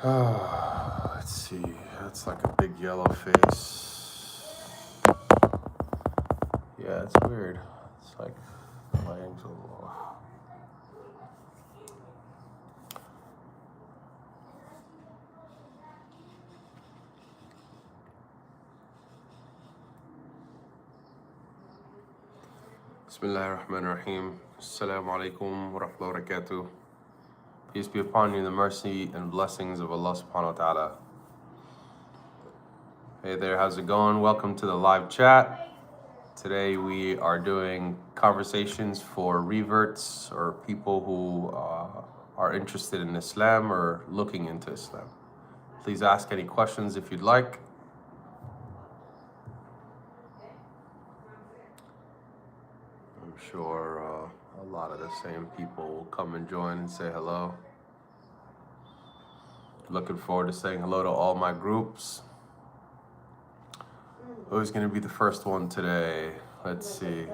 Let's see. That's like a big yellow face. Yeah, it's weird. It's like the lighting's a little off. Bismillahirrahmanirrahim. Assalamu alaikum wa rahmatullahi wa barakatuh. Peace be upon you, the mercy and blessings of Allah subhanahu wa ta'ala. Hey there, how's it going? Welcome to the live chat. Today we are doing conversations for reverts or people who are interested in Islam or looking into Islam. Please ask any questions if you'd like. I'm sure a lot of the same people will come and join and say hello. Looking forward to saying hello to all my groups. Who's going to be the first one today? Let's see.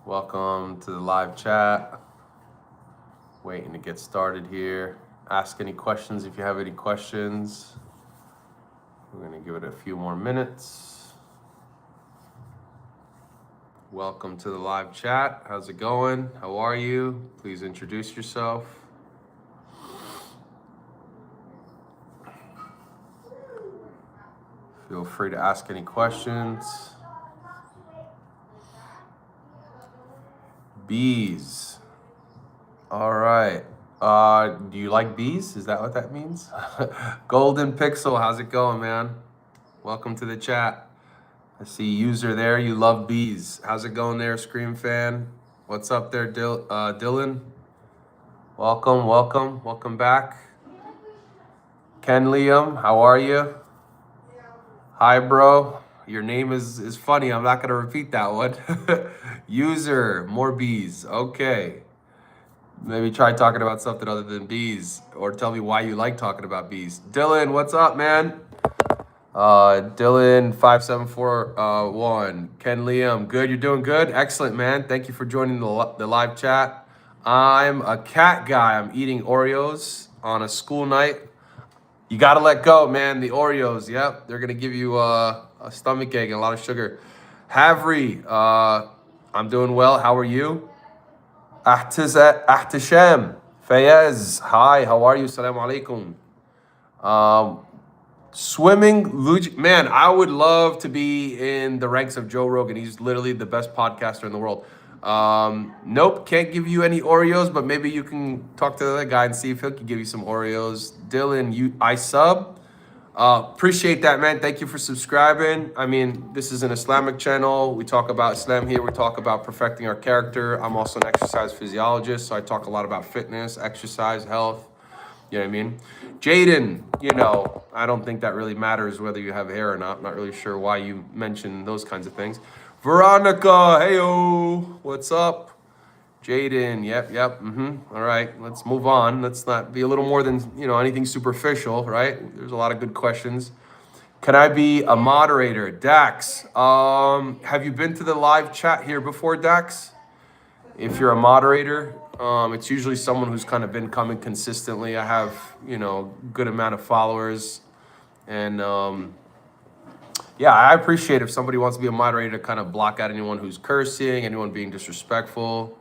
Welcome to the live chat. Waiting to get started here. Ask any questions if you have any questions. We're going to give it a few more minutes. Welcome to the live chat. How's it going? How are you? Please introduce yourself. Feel free to ask any questions. Bees. All right. Do you like bees? Is that what that means? Golden Pixel, how's it going, man? Welcome to the chat. I see user there. You love bees. How's it going there, Scream Fan? What's up there, Dylan? Welcome back. Ken Liam, how are you? Hi, bro. Your name is funny. I'm not going to repeat that one. User, more bees. Okay. Maybe try talking about something other than bees, or tell me why you like talking about bees. Dylan, what's up, man? Dylan 5741. Ken Liam, good. You're doing good. Excellent, man. Thank you for joining the live chat. I'm a cat guy. I'm eating Oreos on a school night. You got to let go, man. The Oreos, yep. They're going to give you a stomach ache and a lot of sugar. Havri, I'm doing well. How are you? Ahtisham, Fayez, hi. How are you? Assalamu alaikum. Swimming, man, I would love to be in the ranks of Joe Rogan. He's literally the best podcaster in the world. Nope, can't give you any Oreos, but maybe you can talk to the other guy and see if he can give you some Oreos. Dylan, I sub. Appreciate that, man. Thank you for subscribing. I mean, this is an Islamic channel. We talk about Islam here. We talk about perfecting our character. I'm also an exercise physiologist, so I talk a lot about fitness, exercise, health. You know what I mean? Jaden, I don't think that really matters whether you have hair or not. I'm not really sure why you mention those kinds of things. Veronica, heyo, what's up? Jaden, yep, all right, let's move on. Let's not be a little more than, anything superficial, right? There's a lot of good questions. Can I be a moderator? Dax, have you been to the live chat here before, Dax? If you're a moderator, it's usually someone who's kind of been coming consistently. I have, good amount of followers. And yeah, I appreciate if somebody wants to be a moderator to kind of block out anyone who's cursing, anyone being disrespectful.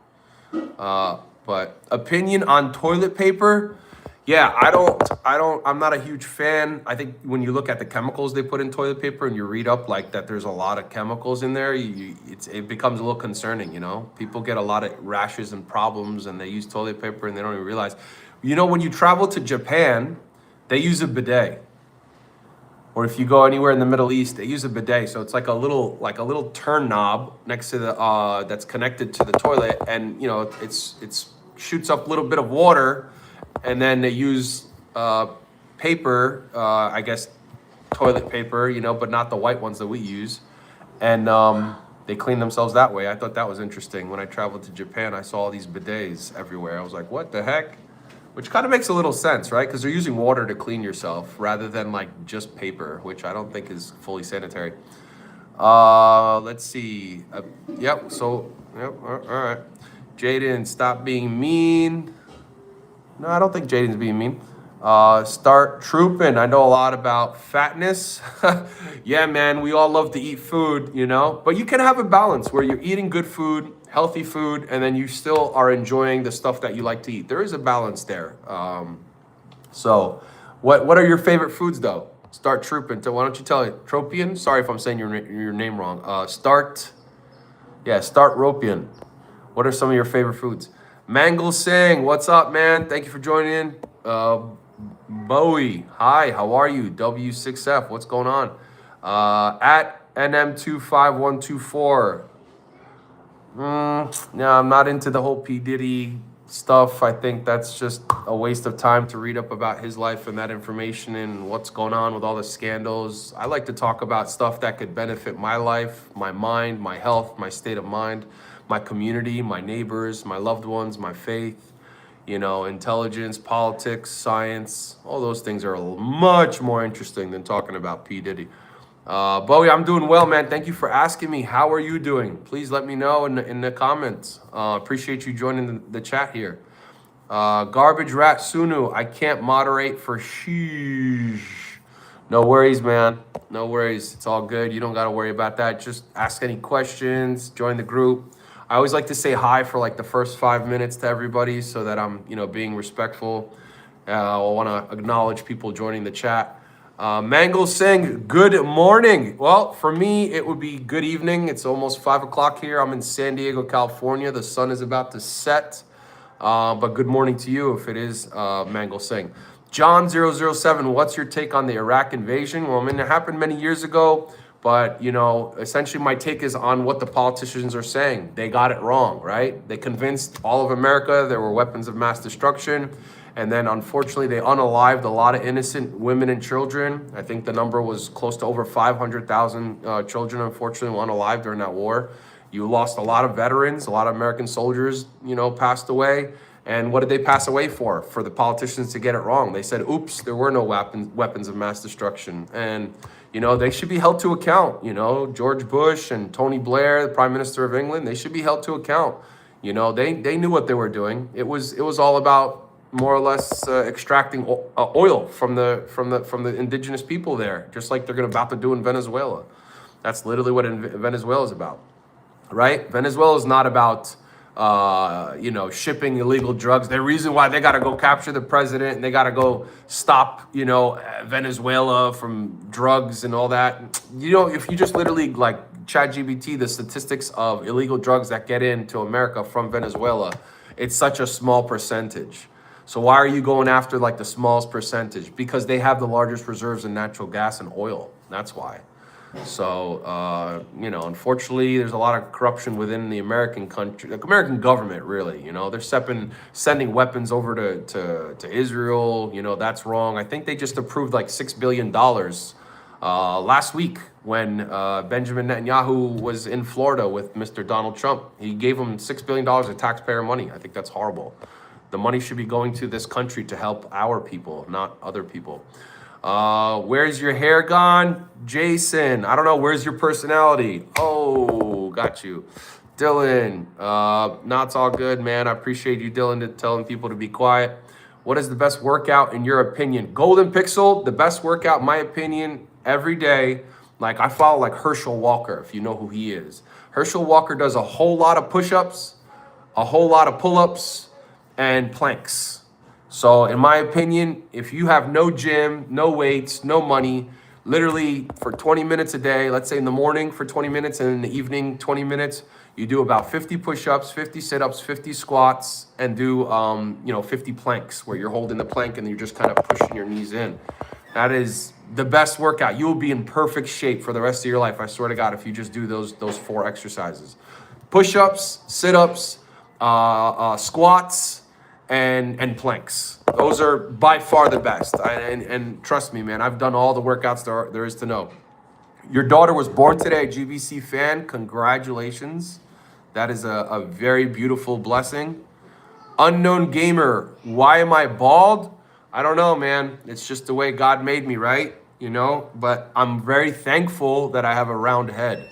But opinion on toilet paper? Yeah, I'm not a huge fan. I think when you look at the chemicals they put in toilet paper and you read up like that there's a lot of chemicals in there, it becomes a little concerning, People get a lot of rashes and problems and they use toilet paper and they don't even realize. When you travel to Japan, they use a bidet. Or if you go anywhere in the Middle East, they use a bidet. So it's like a little turn knob next to the that's connected to the toilet, and it's shoots up a little bit of water. And then they use paper, I guess toilet paper, but not the white ones that we use. And they clean themselves that way. I thought that was interesting. When I traveled to Japan, I saw all these bidets everywhere. I was like, what the heck? Which kind of makes a little sense, right? Because they're using water to clean yourself rather than like just paper, which I don't think is fully sanitary. Let's see. Yep, all right. Jaden, stop being mean. No, I don't think Jaden's being mean. Start trooping. I know a lot about fatness. Yeah, man, we all love to eat food, you know, but you can have a balance where you're eating good food, healthy food, and then you still are enjoying the stuff that you like to eat. There is a balance there. So what are your favorite foods though? Start trooping. So why don't you tell it? Tropian? Sorry if I'm saying your name wrong. Start Ropian. What are some of your favorite foods? Mangle Singh, what's up, man? Thank you for joining in. Bowie, hi, how are you? W6F, what's going on? At NM25124. No, I'm not into the whole P. Diddy stuff. I think that's just a waste of time to read up about his life and that information and what's going on with all the scandals. I like to talk about stuff that could benefit my life, my mind, my health, my state of mind, my community, my neighbors, my loved ones, my faith, you know, intelligence, politics, science. All those things are much more interesting than talking about P. Diddy. Bowie, I'm doing well, man. Thank you for asking me. How are you doing? Please let me know in the comments. Appreciate you joining the chat here. Garbage Rat Sunu, I can't moderate for sheesh. No worries, man. No worries. It's all good. You don't got to worry about that. Just ask any questions, join the group. I always like to say hi for like the first 5 minutes to everybody so that I'm, you know, being respectful. I want to acknowledge people joining the chat. Mangle Singh, good morning. Well, for me, it would be good evening. It's almost 5 o'clock here. I'm in San Diego, California. The sun is about to set. But good morning to you if it is Mangle Singh. John007, what's your take on the Iraq invasion? Well, I mean, it happened many years ago, but, you know, essentially my take is on what the politicians are saying. They got it wrong, right? They convinced all of America there were weapons of mass destruction. And then, unfortunately, they unalived a lot of innocent women and children. I think the number was close to over 500,000 children, unfortunately, were unalived during that war. You lost a lot of veterans, a lot of American soldiers, you know, passed away. And what did they pass away for? For the politicians to get it wrong. They said, oops, there were no weapons of mass destruction. And, you know, they should be held to account. You know, George Bush and Tony Blair, the Prime Minister of England, they should be held to account. You know, they knew what they were doing. It was all about more or less extracting oil from the indigenous people there, just like they're about to do in Venezuela. That's literally what Venezuela is about, right? Venezuela is not about you know, shipping illegal drugs. The reason why they got to go capture the president and they got to go stop, you know, Venezuela from drugs and all that. You know, if you just literally like ChatGPT the statistics of illegal drugs that get into America from Venezuela, it's such a small percentage. So why are you going after like the smallest percentage? Because they have the largest reserves in natural gas and oil. That's why. So, you know, unfortunately, there's a lot of corruption within the American country, the American government, really. You know, they're sending weapons over to Israel. You know, that's wrong. I think they just approved like $6 billion last week when Benjamin Netanyahu was in Florida with Mr. Donald Trump. He gave him $6 billion of taxpayer money. I think that's horrible. The money should be going to this country to help our people, not other people. Where's your hair gone? Jason, I don't know. Where's your personality? Oh, got you. Dylan, no, it's all good, man. I appreciate you, Dylan, telling people to be quiet. What is the best workout in your opinion? Golden Pixel, the best workout, in my opinion, every day. Like I follow like Herschel Walker, if you know who he is. Herschel Walker does a whole lot of push-ups, a whole lot of pull-ups, and planks. So in my opinion, if you have no gym, no weights, no money, literally for 20 minutes a day, let's say in the morning for 20 minutes and in the evening 20 minutes, you do about 50 push-ups, 50 sit-ups, 50 squats, and do 50 planks where you're holding the plank and you're just kind of pushing your knees in. That is the best workout. You will be in perfect shape for the rest of your life. I swear to God, if you just do those 4 exercises. Push-ups, sit-ups, squats, and planks. Those are by far the best. And trust me, man, I've done all the workouts there is to know. Your daughter was born today, a GBC fan. Congratulations. That is a very beautiful blessing. Unknown gamer, why am I bald? I don't know, man. It's just the way God made me, right? You know, but I'm very thankful that I have a round head.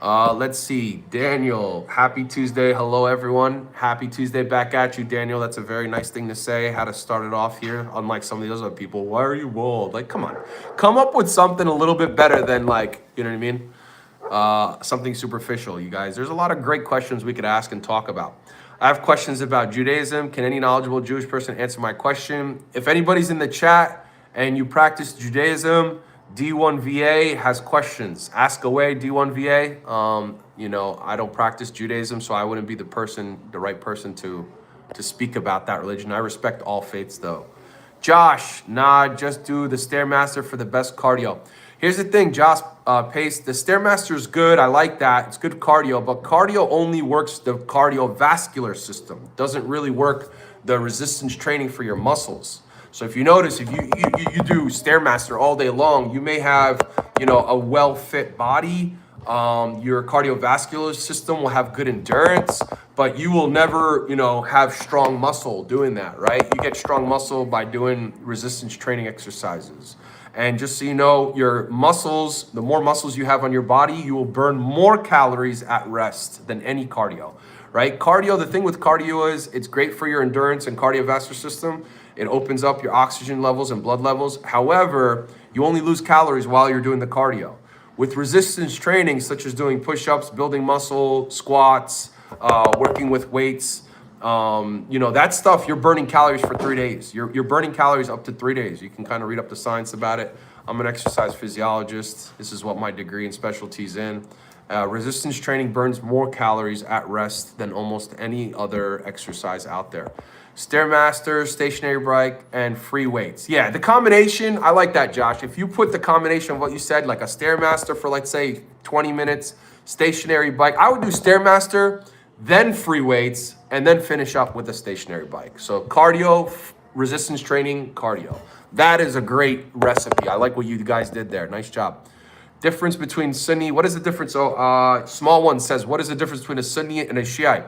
Let's see. Daniel, happy Tuesday. Hello, everyone. Happy Tuesday back at you, Daniel. That's a very nice thing to say. How to start it off here, unlike some of the other people. Why are you bald? Like, come on. Come up with something a little bit better than, like, you know what I mean? Something superficial, you guys. There's a lot of great questions we could ask and talk about. I have questions about Judaism. Can any knowledgeable Jewish person answer my question? If anybody's in the chat and you practice Judaism, D1VA has questions. Ask away, D1VA. You know, I don't practice Judaism, so I wouldn't be the right person to speak about that religion. I respect all faiths, though. Josh, nah, just do the Stairmaster for the best cardio. Here's the thing, Josh Pace, the Stairmaster is good. I like that. It's good cardio, but cardio only works the cardiovascular system. It doesn't really work the resistance training for your muscles. So if you notice, if you do Stairmaster all day long, you may have, you know, a well-fit body. Your cardiovascular system will have good endurance, but you will never, you know, have strong muscle doing that, right? You get strong muscle by doing resistance training exercises. And just so you know, your muscles, the more muscles you have on your body, you will burn more calories at rest than any cardio, right? Cardio, the thing with cardio is it's great for your endurance and cardiovascular system. It opens up your oxygen levels and blood levels. However, you only lose calories while you're doing the cardio. With resistance training, such as doing push-ups, building muscle, squats, working with weights, you know, that stuff, you're burning calories for 3 days. You're burning calories up to 3 days. You can kind of read up the science about it. I'm an exercise physiologist. This is what my degree and specialty's in. Resistance training burns more calories at rest than almost any other exercise out there. Stairmaster, stationary bike, and free weights. Yeah, the combination, I like that, Josh. If you put the combination of what you said, like a Stairmaster for, let's say, 20 minutes, stationary bike, I would do Stairmaster, then free weights, and then finish up with a stationary bike. So cardio, resistance training, cardio. That is a great recipe. I like what you guys did there. Nice job. Difference between Sunni. What is the difference? So small one says, what is the difference between a Sunni and a Shiite?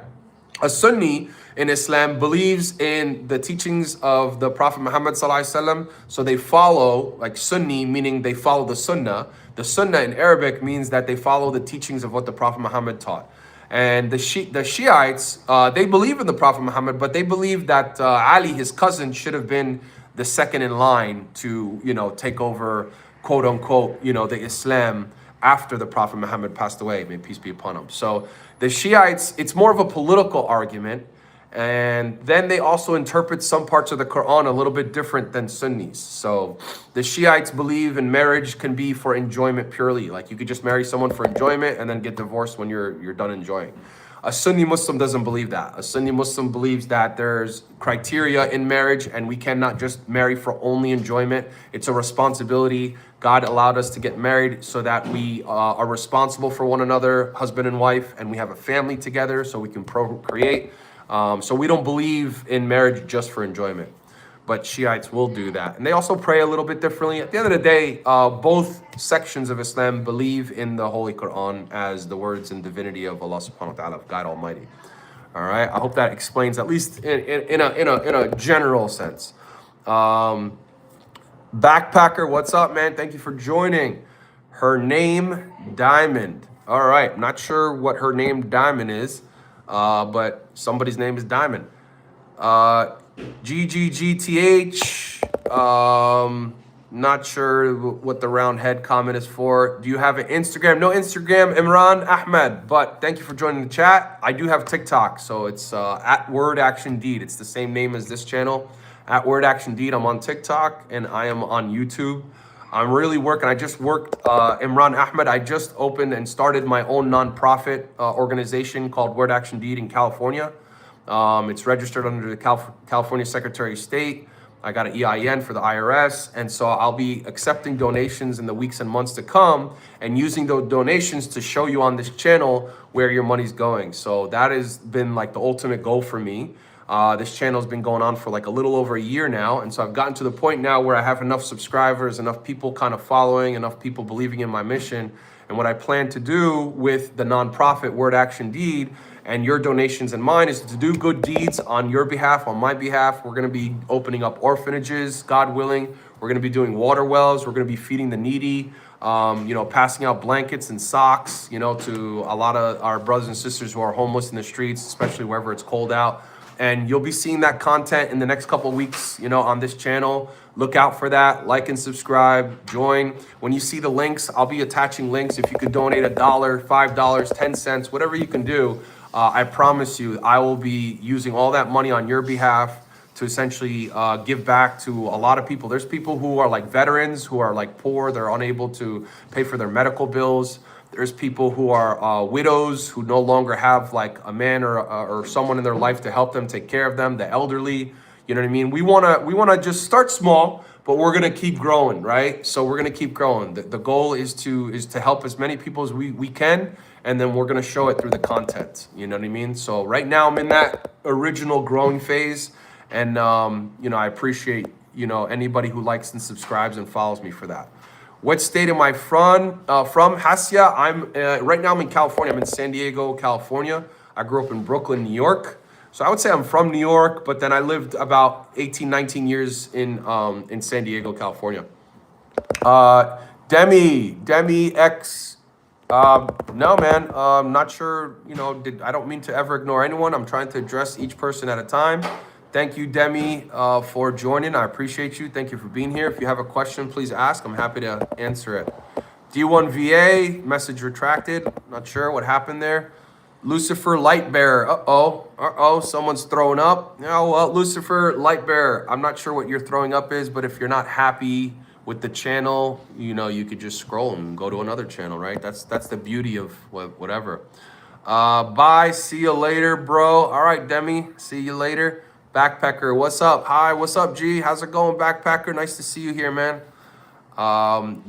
A Sunni in Islam believes in the teachings of the Prophet Muhammad sallallahu alaihi wasallam. So they follow, like Sunni, meaning they follow the Sunnah. The Sunnah in Arabic means that they follow the teachings of what the Prophet Muhammad taught. And the Shiites, they believe in the Prophet Muhammad, but they believe that Ali, his cousin, should have been the second in line to, you know, take over, quote unquote, you know, the Islam after the Prophet Muhammad passed away, may peace be upon him. So the Shiites, it's more of a political argument. And then they also interpret some parts of the Quran a little bit different than Sunnis. So the Shiites believe in marriage can be for enjoyment purely. Like you could just marry someone for enjoyment and then get divorced when you're done enjoying. A Sunni Muslim doesn't believe that. A Sunni Muslim believes that there's criteria in marriage and we cannot just marry for only enjoyment. It's a responsibility. God allowed us to get married so that we are responsible for one another, husband and wife, and we have a family together so we can procreate. So we don't believe in marriage just for enjoyment, but Shiites will do that. And they also pray a little bit differently. At the end of the day, both sections of Islam believe in the Holy Quran as the words and divinity of Allah subhanahu wa ta'ala, God Almighty. All right, I hope that explains at least in a general sense. Backpacker, what's up, man? Thank you for joining. Her name, Diamond. All right, I'm not sure what her name, Diamond, is. But somebody's name is Diamond. GGGTH. Not sure what the round head comment is for. Do you have an Instagram? No Instagram, Imran Ahmed. But thank you for joining the chat. I do have TikTok, so it's at Word Action Deed. It's the same name as this channel. At Word Action Deed. I'm on TikTok and I am on YouTube. I'm really working. I just worked, Imran Ahmed. I just opened and started my own nonprofit organization called Word Action Deed in California. It's registered under the California Secretary of State. I got an EIN for the IRS. And so I'll be accepting donations in the weeks and months to come and using those donations to show you on this channel where your money's going. So that has been like the ultimate goal for me. This channel has been going on for like a little over a year now. And so I've gotten to the point now where I have enough subscribers, enough people kind of following, enough people believing in my mission. And what I plan to do with the nonprofit Word Action Deed and your donations and mine is to do good deeds on your behalf, on my behalf. We're going to be opening up orphanages, God willing. We're going to be doing water wells. We're going to be feeding the needy. You know, passing out blankets and socks, you know, to a lot of our brothers and sisters who are homeless in the streets, especially wherever it's cold out. And you'll be seeing that content in the next couple of weeks, you know, on this channel. Look out for that. Like and subscribe. Join. When you see the links, I'll be attaching links. If you could donate $1, $5, 10 cents, whatever you can do, I promise you, I will be using all that money on your behalf to essentially give back to a lot of people. There's people who are like veterans, who are like poor. They're unable to pay for their medical bills. There's people who are widows who no longer have like a man or someone in their life to help them take care of them. The elderly, you know what I mean? We wanna just start small, but we're gonna keep growing, right? So we're gonna keep growing. The goal is to help as many people as we can, and then we're gonna show it through the content. You know what I mean? So right now I'm in that original growing phase, and you know, I appreciate, you know, anybody who likes and subscribes and follows me for that. What state am I from? Hassia. I'm right now I'm in California. I'm in San Diego, California. I grew up in Brooklyn, New York. So I would say I'm from New York, but then I lived about 18, 19 years in San Diego, California. Demi X. No, man. I'm not sure. You know, I don't mean to ever ignore anyone. I'm trying to address each person at a time. Thank you, Demi, for joining. I appreciate you. Thank you for being here. If you have a question, please ask. I'm happy to answer it. D1VA, message retracted. Not sure what happened there. Lucifer Lightbearer. Uh-oh, someone's throwing up. Oh, well, Lucifer Lightbearer, I'm not sure what your throwing up is, but if you're not happy with the channel, you know, you could just scroll and go to another channel, right? That's the beauty of whatever. Bye, see you later, bro. All right, Demi, see you later. Backpacker, what's up? Hi, what's up, G? How's it going, Backpacker? Nice to see you here, man.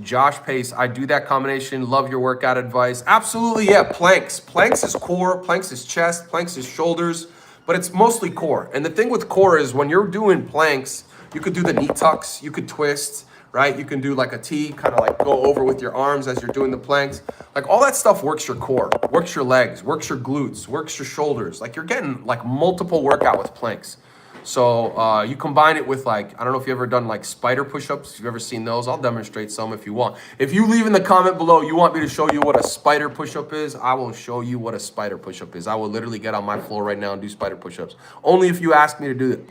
Josh Pace, I do that combination. Love your workout advice. Absolutely, yeah. Planks. Planks is core, planks is chest, planks is shoulders, but it's mostly core. And the thing with core is when you're doing planks, you could do the knee tucks, you could twist, right? You can do like a T, kind of like go over with your arms as you're doing the planks. Like all that stuff works your core, works your legs, works your glutes, works your shoulders. Like you're getting like multiple workout with planks. So you combine it with like, I don't know if you've ever done like spider push-ups. If you've ever seen those, I'll demonstrate some if you want. If you leave in the comment below, you want me to show you what a spider push-up is, I will show you what a spider push-up is. I will literally get on my floor right now and do spider push-ups. Only if you ask me to do it,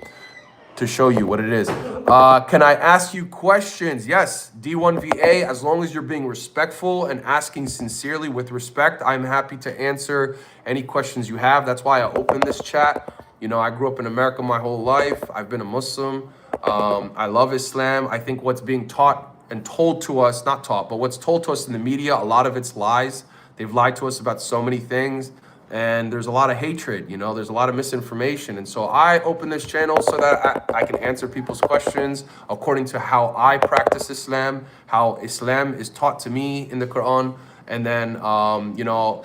to show you what it is. Can I ask you questions? Yes, D1VA, as long as you're being respectful and asking sincerely with respect, I'm happy to answer any questions you have. That's why I opened this chat. You know, I grew up in America my whole life. I've been a Muslim. I love Islam. I think what's being taught and told to us, not taught, but what's told to us in the media, a lot of it's lies. They've lied to us about so many things. And there's a lot of hatred, you know, there's a lot of misinformation. And so I open this channel so that I can answer people's questions according to how I practice Islam, how Islam is taught to me in the Quran. And then, you know,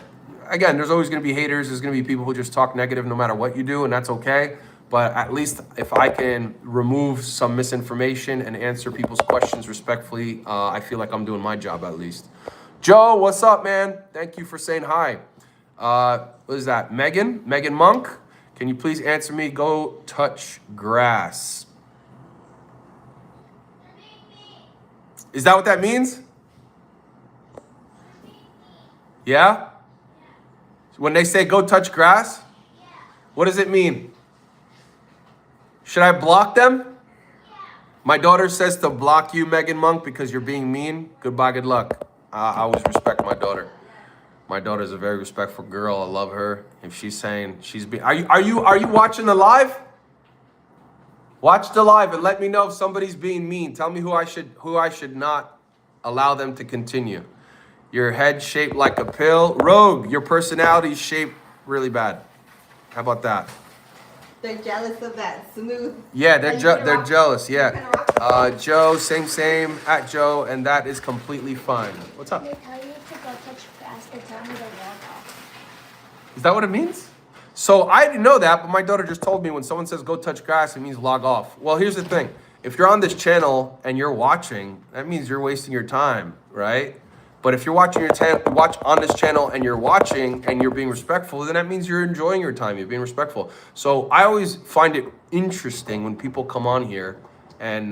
again, there's always going to be haters. There's going to be people who just talk negative no matter what you do, and that's okay. But at least if I can remove some misinformation and answer people's questions respectfully, I feel like I'm doing my job at least. Joe, what's up, man? Thank you for saying hi. What is that? Megan Monk, can you please answer me? Go touch grass. Is that what that means? Yeah? When they say go touch grass, what does it mean? Should I block them? My daughter says to block you, Megan Monk, because you're being mean. Goodbye, good luck. I always respect my daughter. My daughter's a very respectful girl. I love her. If she's saying she's being, are you watching the live? Watch the live and let me know if somebody's being mean. Tell me who I should not allow them to continue. Your head shaped like a pill. Rogue, your personality's shaped really bad. How about that? They're jealous of that smooth. Yeah, they're jealous. Yeah. Joe, same at Joe, and that is completely fine. What's up? They tell you to go touch grass. They tell me to walk off. Is that what it means? So I didn't know that, but my daughter just told me when someone says go touch grass, it means log off. Well, here's the thing. If you're on this channel and you're watching, that means you're wasting your time, right? But if you're watching watch on this channel and you're watching and you're being respectful, then that means you're enjoying your time. You're being respectful. So I always find it interesting when people come on here and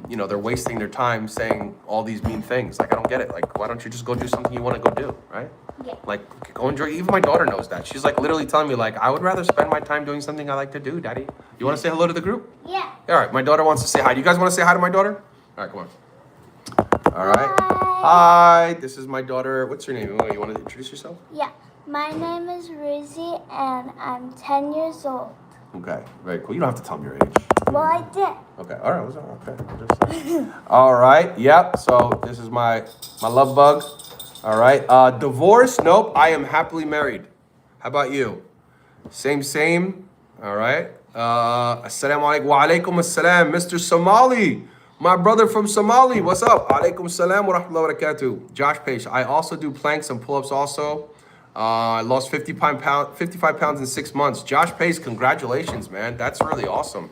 you know, they're wasting their time saying all these mean things. Like, I don't get it. Like, why don't you just go do something you want to go do, right? Yeah. Like, go enjoy. Even my daughter knows that. She's like literally telling me, like, I would rather spend my time doing something I like to do, Daddy. You want to say hello to the group? Yeah. All right, my daughter wants to say hi. Do you guys want to say hi to my daughter? All right, come on. All right. Hi. Hi, this is my daughter. What's your name? You want to introduce yourself? Yeah. My name is Ruzi and I'm 10 years old. Okay, very cool. You don't have to tell me your age. Well, I did. Okay, all right. Okay. All right. Yep. So this is my love bug. All right. Divorce? Nope. I am happily married. How about you? Same. All right. Assalamu alaikum. Wa alaikum assalam, Mr. Somali. My brother from Somali. What's up? Alaikum salam wa rahmatullahi wa barakatuh. Josh Page. I also do planks and pull-ups also. I lost 55 pounds in 6 months. Josh Pace, congratulations, man. That's really awesome.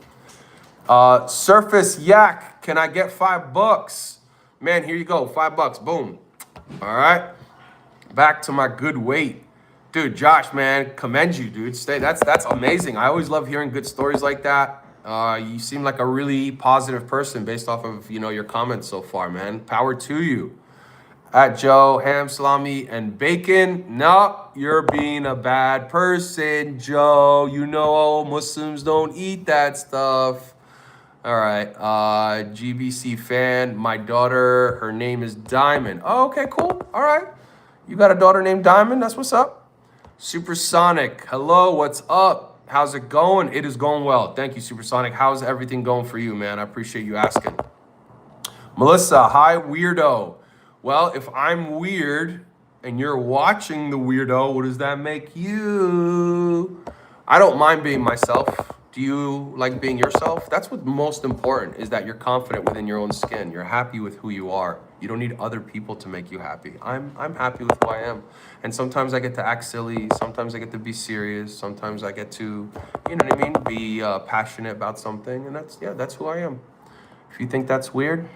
Surface Yak, can I get $5? Man, here you go, $5. Boom. All right. Back to my good weight. Dude, Josh, man, commend you, dude. That's amazing. I always love hearing good stories like that. You seem like a really positive person based off of, you know, your comments so far, man. Power to you. At Joe, ham, salami, and bacon. No, you're being a bad person, Joe. You know Muslims don't eat that stuff. All right, GBC fan. My daughter, her name is Diamond. Oh, okay, cool. All right. You got a daughter named Diamond? That's what's up. Supersonic, hello, what's up? How's it going? It is going well. Thank you, Supersonic. How's everything going for you, man? I appreciate you asking. Melissa, hi, weirdo. Well, if I'm weird and you're watching the weirdo, what does that make you? I don't mind being myself. Do you like being yourself? That's what's most important, is that you're confident within your own skin. You're happy with who you are. You don't need other people to make you happy. I'm happy with who I am. And sometimes I get to act silly. Sometimes I get to be serious. Sometimes I get to, you know what I mean, be passionate about something. And that's who I am. If you think that's weird,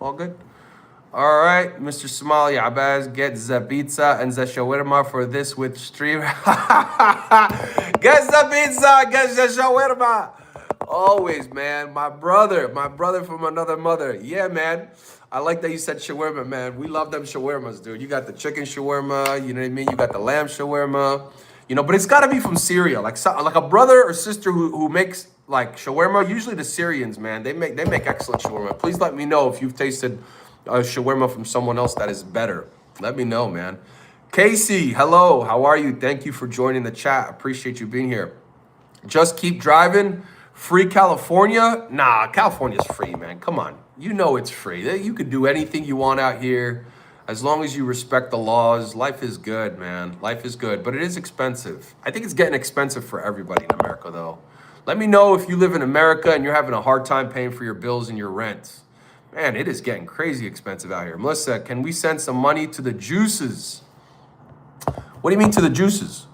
all good. All right, Mr. Somali Abaz, get the pizza and the shawarma for this with stream. Get the pizza, get the shawarma. Always, man. My brother from another mother. Yeah, man. I like that you said shawarma, man. We love them shawarmas, dude. You got the chicken shawarma, you know what I mean? You got the lamb shawarma, you know, but it's got to be from Syria. Like a brother or sister who makes like shawarma. Usually the Syrians, man, they make excellent shawarma. Please let me know if you've tasted shawarma from someone else that is better. Let me know, man. Casey, hello. How are you? Thank you for joining the chat. Appreciate you being here. Just keep driving. Free California? Nah, California's free, man. Come on. You know it's free. You could do anything you want out here. As long as you respect the laws, life is good, man. Life is good, but it is expensive. I think it's getting expensive for everybody in America, though. Let me know if you live in America and you're having a hard time paying for your bills and your rent. Man, it is getting crazy expensive out here. Melissa, can we send some money to the juices? What do you mean to the juices?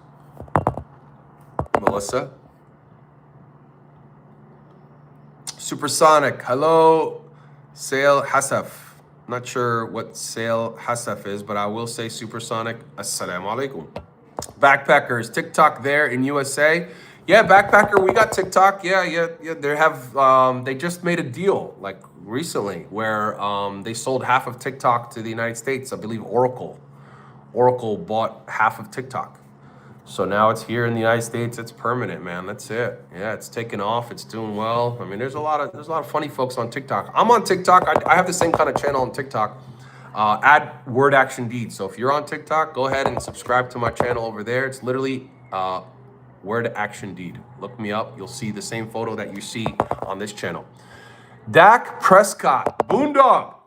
Melissa? Supersonic, hello. Sale Hasaf. Not sure what Sale Hasaf is, but I will say Supersonic. Assalamu alaikum. Backpackers, TikTok there in USA. Yeah, Backpacker, we got TikTok. Yeah. They have, they just made a deal like recently where they sold half of TikTok to the United States. I believe Oracle bought half of TikTok. So now it's here in the United States. It's permanent, man. That's it. Yeah, it's taken off. It's doing well. I mean, there's a lot of funny folks on TikTok. I'm on TikTok. I have the same kind of channel on TikTok. Add Word Action Deed. So if you're on TikTok, go ahead and subscribe to my channel over there. It's literally Word Action Deed. Look me up. You'll see the same photo that you see on this channel. Dak Prescott, Boondog. Are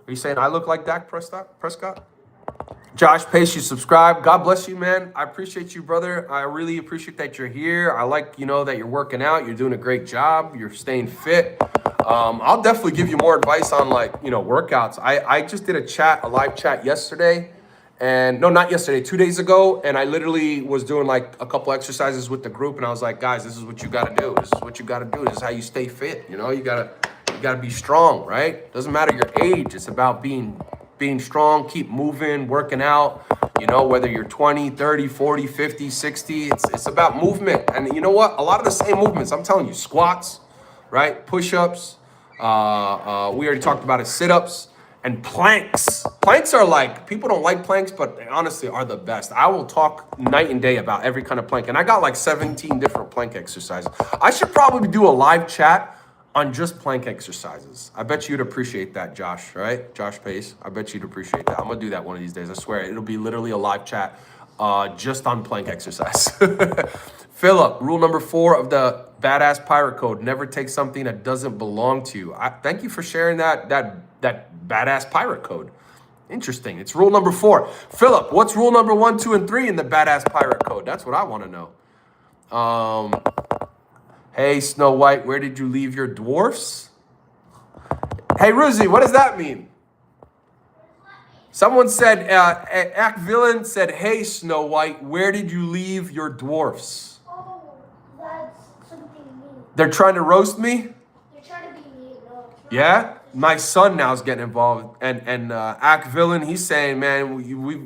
you saying I look like Dak Prescott? Josh Pace, you subscribe. God bless you, man. I appreciate you, brother. I really appreciate that you're here. I like, you know, that you're working out. You're doing a great job. You're staying fit. I'll definitely give you more advice on, like, you know, workouts. I just did a live chat yesterday. And no, not yesterday, 2 days ago. And I literally was doing like a couple exercises with the group. And I was like, guys, this is what you got to do. This is what you got to do. This is how you stay fit. You know, you got to be strong, right? Doesn't matter your age. It's about being strong, keep moving, working out, you know, whether you're 20, 30, 40, 50, 60, it's about movement. And you know what? A lot of the same movements, I'm telling you, squats, right? Push-ups. We already talked about it. Sit-ups and planks. Planks are like, people don't like planks, but they honestly are the best. I will talk night and day about every kind of plank. And I got like 17 different plank exercises. I should probably do a live chat on just plank exercises. I bet you'd appreciate that, Josh, right? Josh Pace. I bet you'd appreciate that. I'm gonna do that one of these days. I swear, it'll be literally a live chat just on plank exercise. Philip, rule number 4 of the Badass Pirate Code: never take something that doesn't belong to you. Thank you for sharing that Badass Pirate Code. Interesting. It's rule number 4. Philip, what's rule number 1, 2, and 3 in the Badass Pirate Code? That's what I want to know. Hey, Snow White, where did you leave your dwarfs? Hey, Ruzi, what does that mean? Someone said, Act Villain said, hey, Snow White, where did you leave your dwarfs? Oh, that's something mean. They're trying to roast me? They're trying to be mean. No. Yeah? My son now is getting involved. And Act Villain, he's saying, man,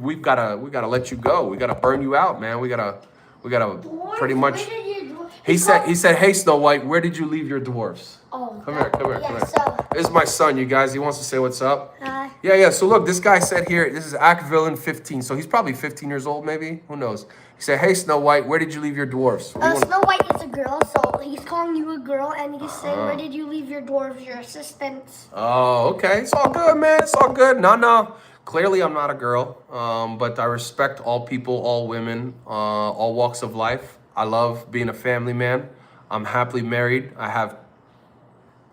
we've gotta let you go. We gotta burn you out, man. We gotta Dwarf? pretty much. Where did you dwarf? He said, hey, Snow White, where did you leave your dwarfs? Oh. Come here. Yeah, so. This is my son, you guys. He wants to say what's up. Hi. Yeah. So look, this guy said here, this is Act Villain 15. So he's probably 15 years old, maybe. Who knows? He said, hey, Snow White, where did you leave your dwarfs? Snow White is a girl, so he's calling you a girl, and he's saying, where did you leave your dwarves, your assistants? Oh, okay. It's all good, man. It's all good. No. Clearly, I'm not a girl, but I respect all people, all women, all walks of life. I love being a family man. I'm happily married. I have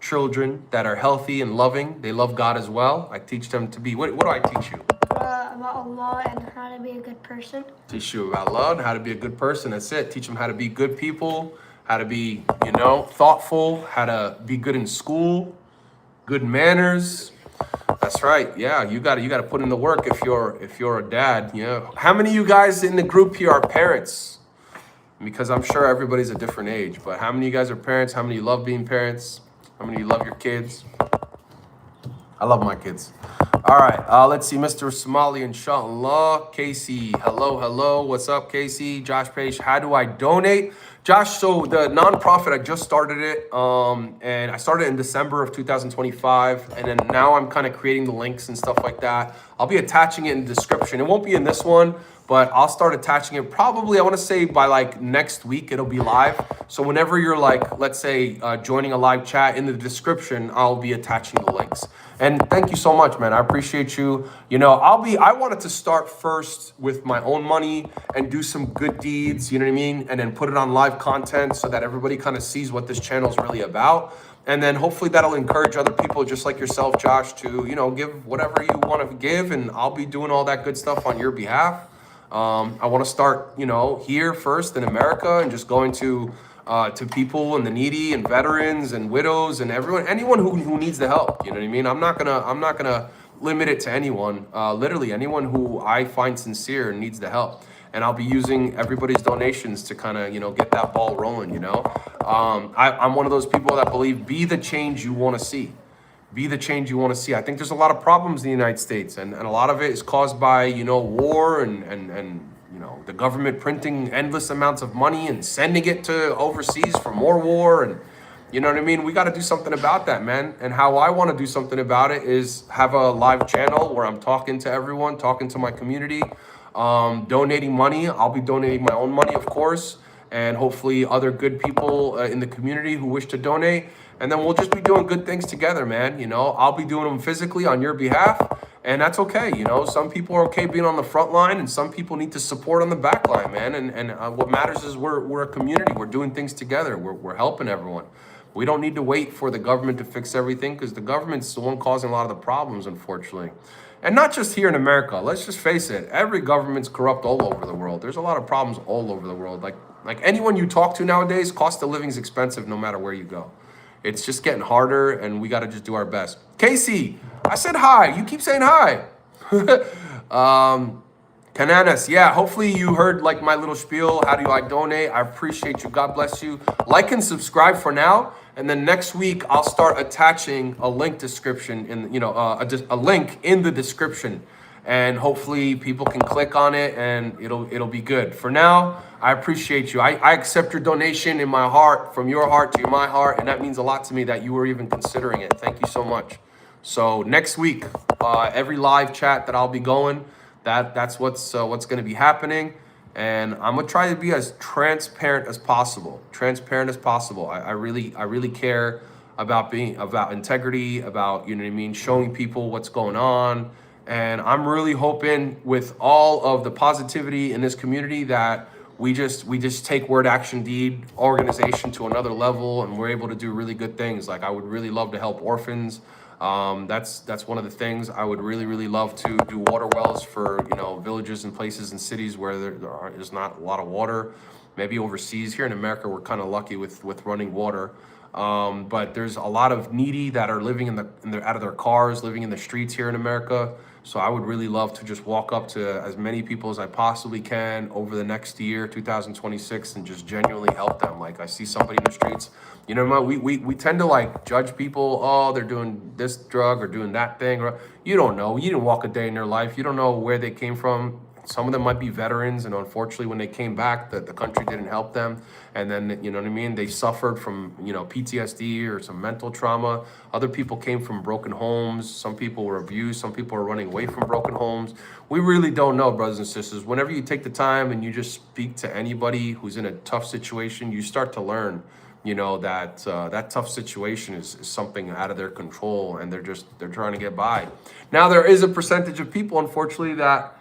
children that are healthy and loving. They love God as well. I teach them to be, what do I teach you? About Allah and how to be a good person. Teach you about love and how to be a good person. That's it. Teach them how to be good people, how to be, thoughtful, how to be good in school, good manners. That's right. Yeah, you got to put in the work if you're a dad. Yeah. How many of you guys in the group here are parents? Because I'm sure everybody's a different age, but how many of you guys are parents? How many of you love being parents? How many of you love your kids? I love my kids. All right, let's see, Mr. Somali, inshallah. Casey, hello. What's up, Casey? Josh Page, how do I donate? Josh, so the nonprofit, I just started it, and I started in December of 2025, and then now I'm kind of creating the links and stuff like that. I'll be attaching it in the description. It won't be in this one, but I'll start attaching it probably, I want to say by like next week, it'll be live. So whenever you're like, let's say, joining a live chat, in the description, I'll be attaching the links. And thank you so much, man. I appreciate you. I wanted to start first with my own money and do some good deeds, you know what I mean? And then put it on live content so that everybody kind of sees what this channel is really about. And then hopefully that'll encourage other people just like yourself, Josh, to, give whatever you want to give. And I'll be doing all that good stuff on your behalf. I want to start, here first in America and just going to people and the needy and veterans and widows and anyone who needs the help. You know what I mean? I'm not gonna limit it to anyone. Literally anyone who I find sincere and needs the help. And I'll be using everybody's donations to kind of, get that ball rolling, I'm one of those people that believe be the change you want to see. Be the change you want to see. I think there's a lot of problems in the United States, and a lot of it is caused by, war and the government printing endless amounts of money and sending it to overseas for more war. And you know what I mean? We got to do something about that, man. And how I want to do something about it is have a live channel where I'm talking to everyone, talking to my community, donating money. I'll be donating my own money, of course, and hopefully other good people in the community who wish to donate. And then we'll just be doing good things together, man. I'll be doing them physically on your behalf. And that's okay, Some people are okay being on the front line, and some people need to support on the back line, man. And what matters is we're a community. We're doing things together. We're helping everyone. We don't need to wait for the government to fix everything, because the government's the one causing a lot of the problems, unfortunately. And not just here in America. Let's just face it. Every government's corrupt all over the world. There's a lot of problems all over the world. Like anyone you talk to nowadays, cost of living is expensive no matter where you go. It's just getting harder, and we got to just do our best. Casey, I said hi. You keep saying hi. Cananas, yeah, hopefully you heard like my little spiel. How do I donate? I appreciate you. God bless you. Like and subscribe for now. And then next week, I'll start attaching a link description a link in the description. and hopefully people can click on it and it'll be good. For now, I appreciate you. I accept your donation in my heart, from your heart to my heart, and that means a lot to me that you were even considering it. Thank you so much. So next week, every live chat that I'll be going, that's what's going to be happening, and I'm gonna try to be as transparent as possible. Transparent as possible. I really care about integrity, about, you know what I mean, showing people what's going on. And I'm really hoping with all of the positivity in this community that we just take Word Action Deed organization to another level, and we're able to do really good things. Like, I would really love to help orphans. That's one of the things. I would really love to do water wells for, you know, villages and places and cities where there's not a lot of water. Maybe overseas. Here in America, we're kind of lucky with running water. But there's a lot of needy that are living out of their cars, living in the streets here in America. So I would really love to just walk up to as many people as I possibly can over the next year, 2026, and just genuinely help them. Like, I see somebody in the streets, you know, we tend to like judge people. Oh, they're doing this drug or doing that thing, or you don't know. You didn't walk a day in their life. You don't know where they came from. Some of them might be veterans, and unfortunately, when they came back, the country didn't help them. And then, you know what I mean? They suffered from, you know, PTSD or some mental trauma. Other people came from broken homes. Some people were abused. Some people are running away from broken homes. We really don't know, brothers and sisters. Whenever you take the time and you just speak to anybody who's in a tough situation, you start to learn, you know, that that tough situation is something out of their control, and they're trying to get by. Now, there is a percentage of people, unfortunately, that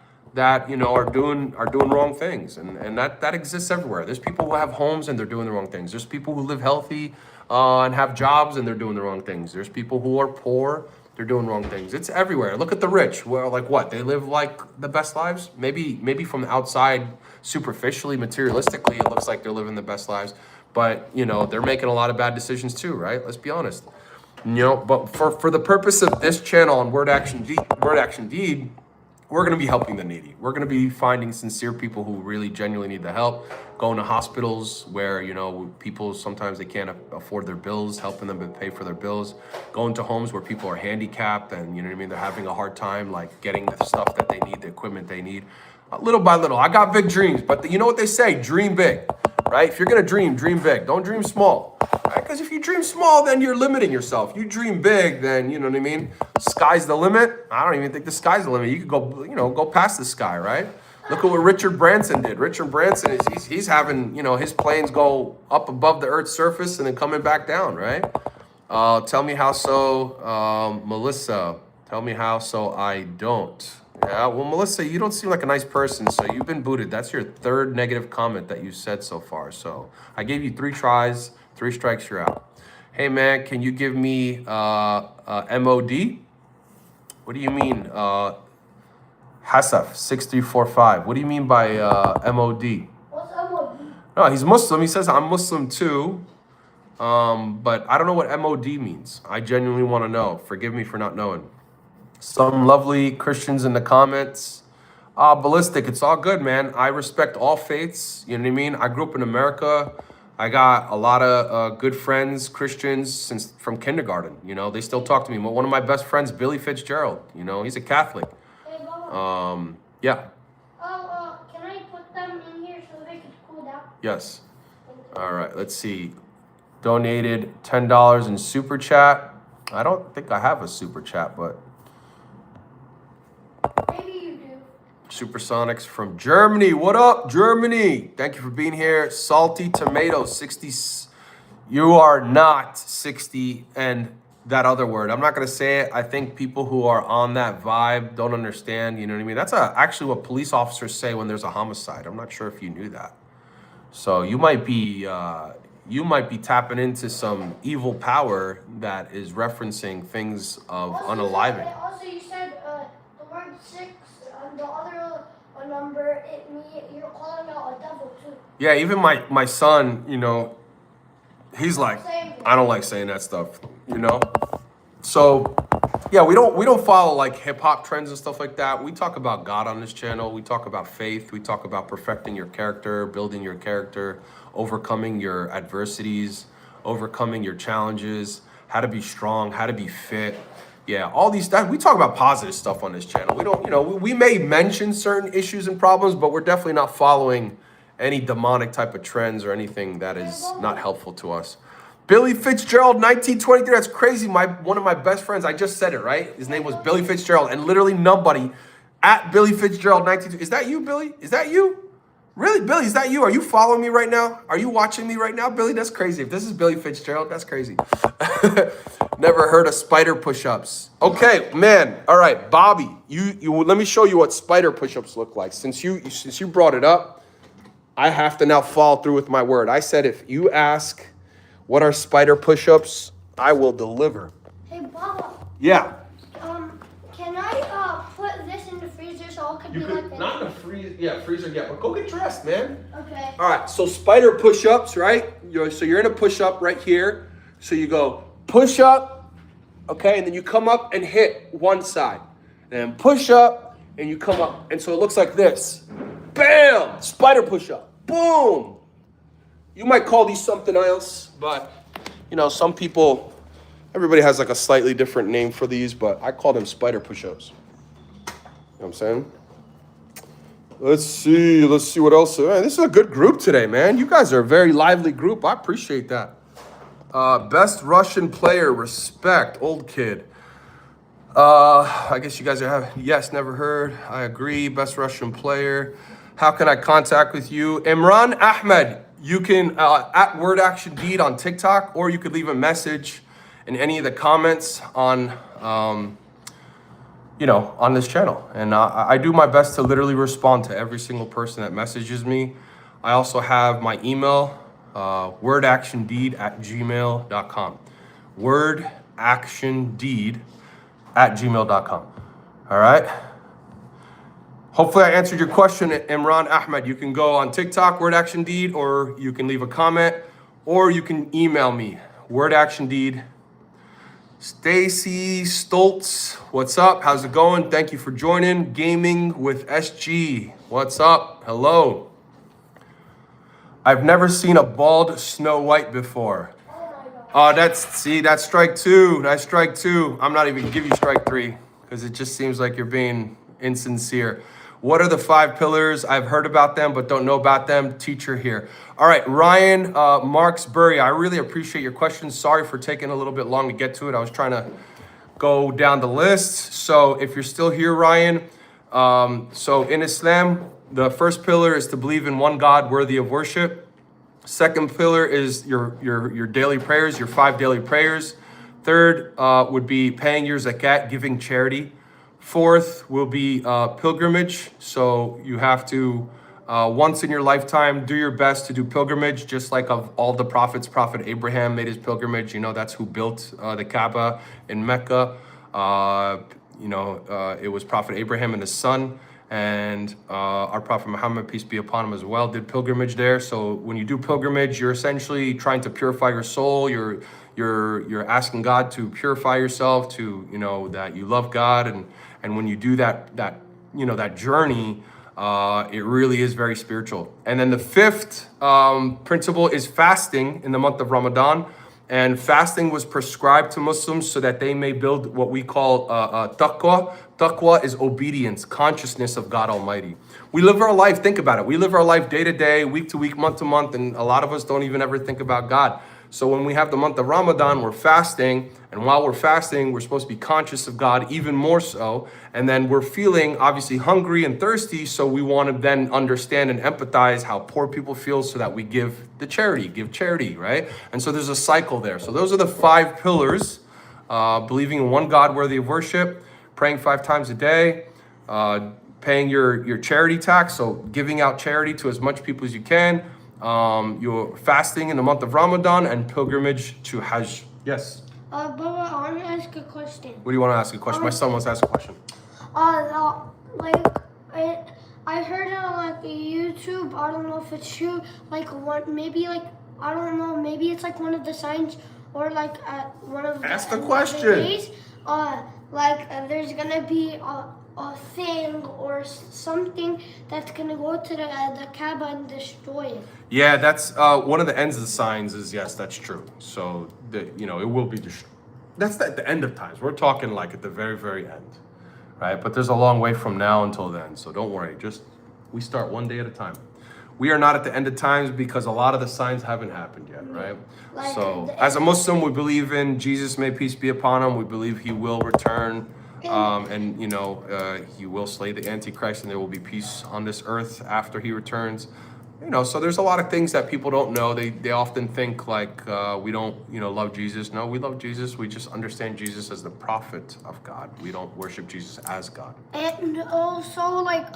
you know are doing wrong things, and that exists everywhere. There's people who have homes and they're doing the wrong things. There's people who live healthy and have jobs and they're doing the wrong things. There's people who are poor, they're doing wrong things. It's everywhere. Look at the rich. Well, like what? They live like the best lives? Maybe from the outside, superficially, materialistically, it looks like they're living the best lives. But, you know, they're making a lot of bad decisions too, right? Let's be honest. You know, but for the purpose of this channel on Word Action Deed, we're going to be helping the needy. We're going to be finding sincere people who really genuinely need the help, going to hospitals where, you know, people sometimes they can't afford their bills, helping them to pay for their bills, going to homes where people are handicapped and, you know what I mean, they're having a hard time, like getting the stuff that they need, the equipment they need. Little by little. I got big dreams, but you know what they say? Dream big, right? If you're going to dream big. Don't dream small, right? Because if you dream small, then you're limiting yourself. You dream big, then, you know what I mean? Sky's the limit. I don't even think the sky's the limit. You could go, you know, go past the sky, right? Look at what Richard Branson did. Richard Branson he's having, you know, his planes go up above the Earth's surface and then coming back down, right? Tell me how so, Melissa. Tell me how so I don't. Yeah, well, Melissa, you don't seem like a nice person, so you've been booted. That's your third negative comment that you said so far. So I gave you 3 tries, 3 strikes, you're out. Hey, man, can you give me MOD? What do you mean, Hasaf 6345? What do you mean by MOD? What's MOD? No, he's Muslim. He says I'm Muslim too, but I don't know what MOD means. I genuinely want to know. Forgive me for not knowing. Some lovely Christians in the comments. Ballistic, it's all good, man. I respect all faiths. You know what I mean? I grew up in America. I got a lot of good friends, Christians, from kindergarten. You know, they still talk to me. One of my best friends, Billy Fitzgerald. You know, he's a Catholic. Hey, Baba. Yeah. Can I put them in here so they can cool down? Yes. All right. Let's see. Donated $10 in super chat. I don't think I have a super chat, but. Maybe you do. Supersonics from Germany. What up, Germany? Thank you for being here. Salty Tomato 60. You are not 60 and that other word. I'm not going to say it. I think people who are on that vibe don't understand. You know what I mean? That's actually what police officers say when there's a homicide. I'm not sure if you knew that. So you might be tapping into some evil power that is referencing things of unaliving. Also, you said the word 6 and the other number, you're calling out a devil too. Yeah, even my son, you know, he's like, I don't like saying that stuff, you know? So, yeah, we don't follow like hip hop trends and stuff like that. We talk about God on this channel. We talk about faith. We talk about perfecting your character, building your character, overcoming your adversities, overcoming your challenges, how to be strong, how to be fit. Yeah, all these that we talk about positive stuff on this channel. We don't, we may mention certain issues and problems, but we're definitely not following any demonic type of trends or anything that is not helpful to us. Billy Fitzgerald, 1923. That's crazy. One of my best friends. I just said it right. His name was Billy Fitzgerald, and literally nobody at Billy Fitzgerald 1923. Is that you, Billy? Is that you? Really, Billy? Is that you? Are you following me right now? Are you watching me right now, Billy? That's crazy. If this is Billy Fitzgerald, that's crazy. Never heard of spider push-ups. Okay, man. All right, Bobby. You. Let me show you what spider push-ups look like. Since you brought it up, I have to now follow through with my word. I said if you ask, what are spider push-ups? I will deliver. Hey, Baba. Yeah. Can I put this in the freezer so it could be like this? Not in the freezer yet, but go get dressed, man. Okay. All right, so spider push-ups, right? So you're in a push-up right here. So you go push up, okay, and then you come up and hit one side. Then push up, and you come up. And so it looks like this. Bam! Spider push-up. Boom! You might call these something else, but, some people, everybody has like a slightly different name for these, but I call them spider push-ups. You know what I'm saying? Let's see what else. Man, this is a good group today, man. You guys are a very lively group. I appreciate that. Best Russian player, respect, old kid. I guess you guys are yes, never heard. I agree, best Russian player. How can I contact with you? Imran Ahmed, you can, at Word Action Deed on TikTok, or you could leave a message in any of the comments on, on this channel. And I do my best to literally respond to every single person that messages me. I also have my email, wordactiondeed@gmail.com. Wordactiondeed@gmail.com. All right. Hopefully I answered your question, Imran Ahmed. You can go on TikTok, Word Action Deed, or you can leave a comment, or you can email me, Word Action Deed. Stacy Stoltz, what's up? How's it going? Thank you for joining. Gaming with SG, what's up? Hello. I've never seen a bald Snow White before. Oh, that's strike two. That's strike two. I'm not even gonna give you strike three because it just seems like you're being insincere. What are the 5 pillars? I've heard about them, but don't know about them. Teacher here. All right, Ryan Marksbury, I really appreciate your question. Sorry for taking a little bit long to get to it. I was trying to go down the list. So if you're still here, Ryan, so in Islam, the first pillar is to believe in one God worthy of worship. Second pillar is your daily prayers, your 5 daily prayers. Third would be paying your zakat, giving charity. Fourth will be pilgrimage. So you have to, once in your lifetime, do your best to do pilgrimage, just like of all the prophets. Prophet Abraham made his pilgrimage. That's who built the Kaaba in Mecca. It was Prophet Abraham and his son. And our Prophet Muhammad, peace be upon him as well, did pilgrimage there. So when you do pilgrimage, you're essentially trying to purify your soul. You're asking God to purify yourself, to that you love God, and when you do that journey, it really is very spiritual. And then the 5th principle is fasting in the month of Ramadan. And fasting was prescribed to Muslims so that they may build what we call taqwa. Taqwa is obedience, consciousness of God Almighty. We live our life, think about it. We live our life day to day, week to week, month to month, and a lot of us don't even ever think about God. So when we have the month of Ramadan, we're fasting. And while we're fasting, we're supposed to be conscious of God even more so. And then we're feeling obviously hungry and thirsty. So we want to then understand and empathize how poor people feel so that we give charity, right? And so there's a cycle there. So those are the 5 pillars. Believing in one God worthy of worship, praying 5 times a day, paying your charity tax. So giving out charity to as much people as you can. You're fasting in the month of Ramadan and pilgrimage to Hajj. Yes. Baba, I want to ask a question. What do you want to ask a question? My son wants to ask a question. I heard on YouTube. I don't know if it's true. Maybe it's like one of the signs, or like one of the ask the question. Days, there's gonna be a thing or something that's gonna go to the Kaaba and destroy it. Yeah, that's one of the ends of the signs is yes, that's true. So it will be destroyed. That's at the end of times. We're talking like at the very, very end, right? But there's a long way from now until then. So don't worry. Just we start one day at a time. We are not at the end of times because a lot of the signs haven't happened yet, right? Like So as a Muslim, we believe in Jesus, may peace be upon him. We believe he will return, and he will slay the Antichrist, and there will be peace on this earth after he returns. So there's a lot of things that people don't know. They often think like we don't love Jesus. No, we love Jesus. We just understand Jesus as the prophet of God. We don't worship Jesus as God. And also like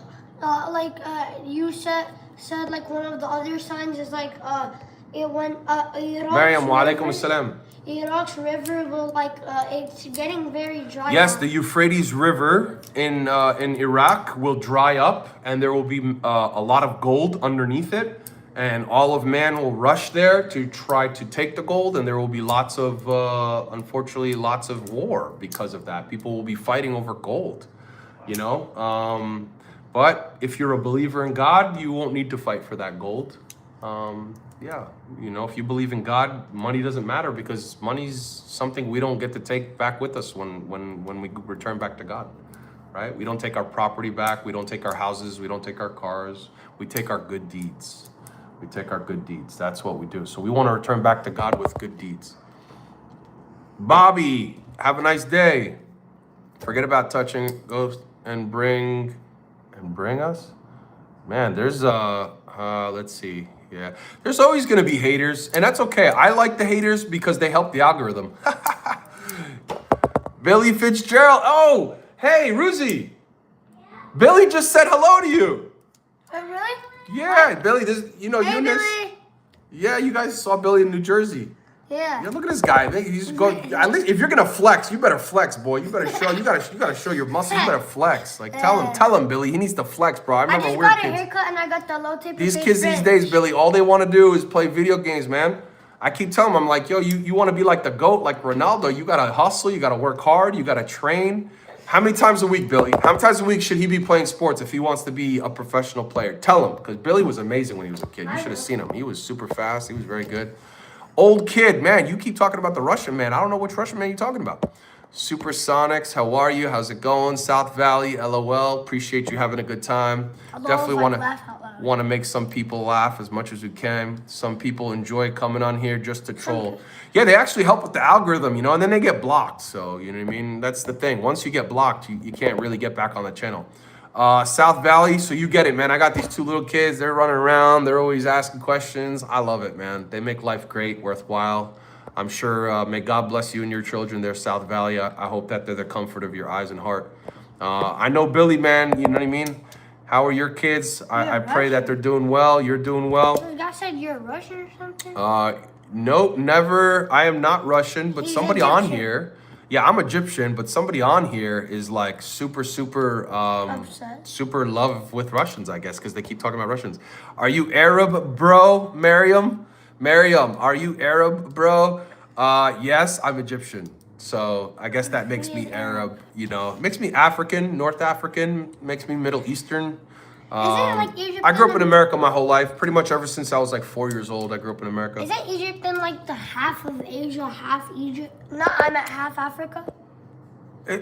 you said like one of the other signs is like it when Maryam, wa alaikum assalam. Iraq's river will it's getting very dry. Yes, now. the Euphrates River in Iraq will dry up, and there will be a lot of gold underneath it, and all of man will rush there to try to take the gold, and there will be unfortunately, lots of war because of that. People will be fighting over gold, But if you're a believer in God, you won't need to fight for that gold. If you believe in God, money doesn't matter because money's something we don't get to take back with us when we return back to God, right? We don't take our property back. We don't take our houses. We don't take our cars. We take our good deeds. We take our good deeds. That's what we do. So we want to return back to God with good deeds. Bobby, have a nice day. Forget about touching ghost and bring us. Man, there's let's see. Yeah, there's always going to be haters, and that's okay. I like the haters because they help the algorithm. Billy Fitzgerald. Oh, hey, Ruzi. Yeah. Billy just said hello to you. Oh, really? Yeah, Billy. Hey, Billy. Yeah, you guys saw Billy in New Jersey. Yeah. Look at this guy. He's going. At least if you're gonna flex, you better flex, boy. You better show. You gotta show your muscles. You better flex. Like tell him, Billy. He needs to flex, bro. I remember I just we were got kids. a haircut and I got the low taper. These kids these days, Billy, all they want to do is play video games, man. I keep telling them, I'm like, yo, you want to be like the GOAT, like Ronaldo. You gotta hustle. You gotta work hard. You gotta train. How many times a week, Billy? How many times a week should he be playing sports if he wants to be a professional player? Tell him, because Billy was amazing when he was a kid. You should have seen him. He was super fast. He was very good. Old kid, man, you keep talking about the Russian man. I don't know which Russian man you're talking about. Supersonics, how are you? How's it going? South Valley, LOL. Appreciate you having a good time. Definitely want to make some people laugh as much as we can. Some people enjoy coming on here just to troll. Yeah, they actually help with the algorithm, and then they get blocked. So, you know what I mean? That's the thing. Once you get blocked, you can't really get back on the channel. South Valley, so you get it, man. I got these two little kids. They're running around. They're always asking questions. I love it, man. They make life great, worthwhile. I'm sure, may God bless you and your children there, South Valley. I hope that they're the comfort of your eyes and heart. I know Billy, man. You know what I mean? How are your kids? I pray that they're doing well. You're doing well. You guys said you're Russian or something? Nope, never. I am not Russian, but somebody Egyptian. on here. Yeah, I'm Egyptian, but somebody on here is like super upset. super love with Russians, I guess, because they keep talking about Russians. Are you Arab, bro, Maryam? Maryam, are you Arab, bro? Yes, I'm Egyptian. So I guess that makes me Arab, makes me African, North African, makes me Middle Eastern. I grew up in America my whole life, pretty much ever since I was like 4 years old. I grew up in America. Isn't Egypt then like the half of Asia, half Egypt? No, I'm at half Africa.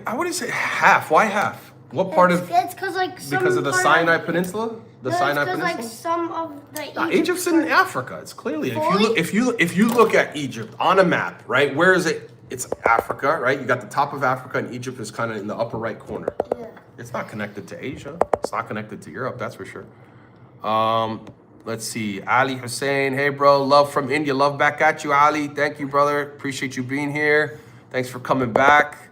I wouldn't say half. Why half? What part of? It's because of the Sinai Peninsula. The Sinai Peninsula. Like some of the Egypt's in Africa. It's clearly if you look at Egypt on a map, right? Where is it? It's Africa, right? You got the top of Africa, and Egypt is kind of in the upper right corner. Yeah. It's not connected to Asia. It's not connected to Europe, that's for sure. Let's see. Ali Hussein. Hey, bro. Love from India. Love back at you, Ali. Thank you, brother. Appreciate you being here. Thanks for coming back.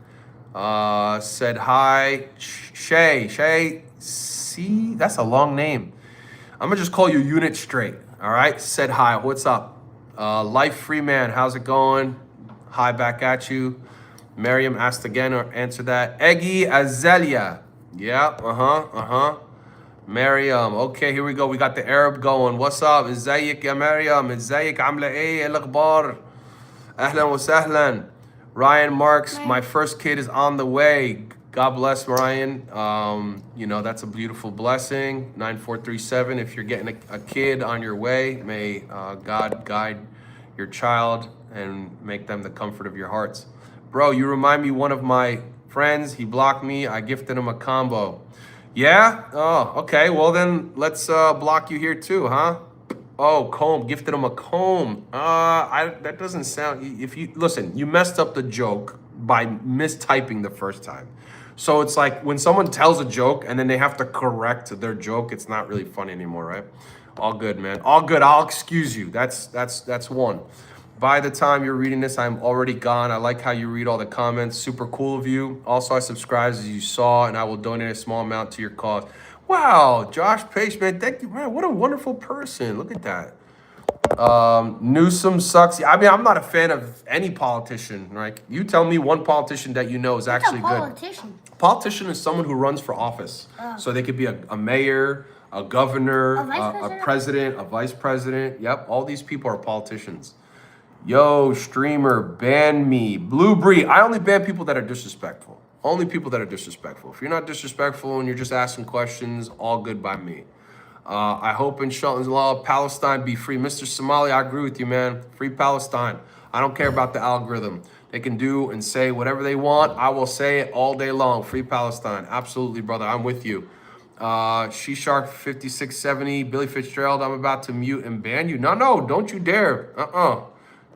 Said hi. Shay. See? That's a long name. I'm going to just call you Unit Straight. All right? Said hi. What's up? Life Free Man. How's it going? Hi back at you. Miriam asked again or answer that. Eggy Azelia. Yeah, Miriam. Okay, here we go. We got the Arab going. What's up? ازيك يا مريم؟ ازيك عاملة ايه؟ ايه الأخبار؟ أهلا وسهلا. Ryan Marks, my first kid is on the way. God bless Ryan. That's a beautiful blessing. 9437. If you're getting a kid on your way, may God guide your child and make them the comfort of your hearts. Bro, you remind me one of my friends. He blocked me. I gifted him a combo. Yeah? Oh, okay. Well, then let's block you here too, huh? Oh, comb. Gifted him a comb. That doesn't sound. If you listen, you messed up the joke by mistyping the first time. So it's like when someone tells a joke and then they have to correct their joke, it's not really funny anymore, right? All good, man. All good. I'll excuse you. That's one. By the time you're reading this, I'm already gone. I like how you read all the comments. Super cool of you. Also, I subscribe as you saw, and I will donate a small amount to your cause. Wow, Josh Pace, man. Thank you, man. What a wonderful person. Look at that. Newsom sucks. I mean, I'm not a fan of any politician, right? You tell me one politician that you know is actually good. Politician. A politician is someone who runs for office. So they could be a mayor, a governor, a president, a vice president. Yep, all these people are politicians. Yo, streamer, ban me. Blue Bree, I only ban people that are disrespectful. Only people that are disrespectful. If you're not disrespectful and you're just asking questions, all good by me. I hope inshallah Palestine be free. Mr. Somali, I agree with you, man. Free Palestine. I don't care about the algorithm. They can do and say whatever they want. I will say it all day long. Free Palestine. Absolutely, brother. I'm with you. She-Shark 5670, Billy Fitzgerald, I'm about to mute and ban you. No, don't you dare.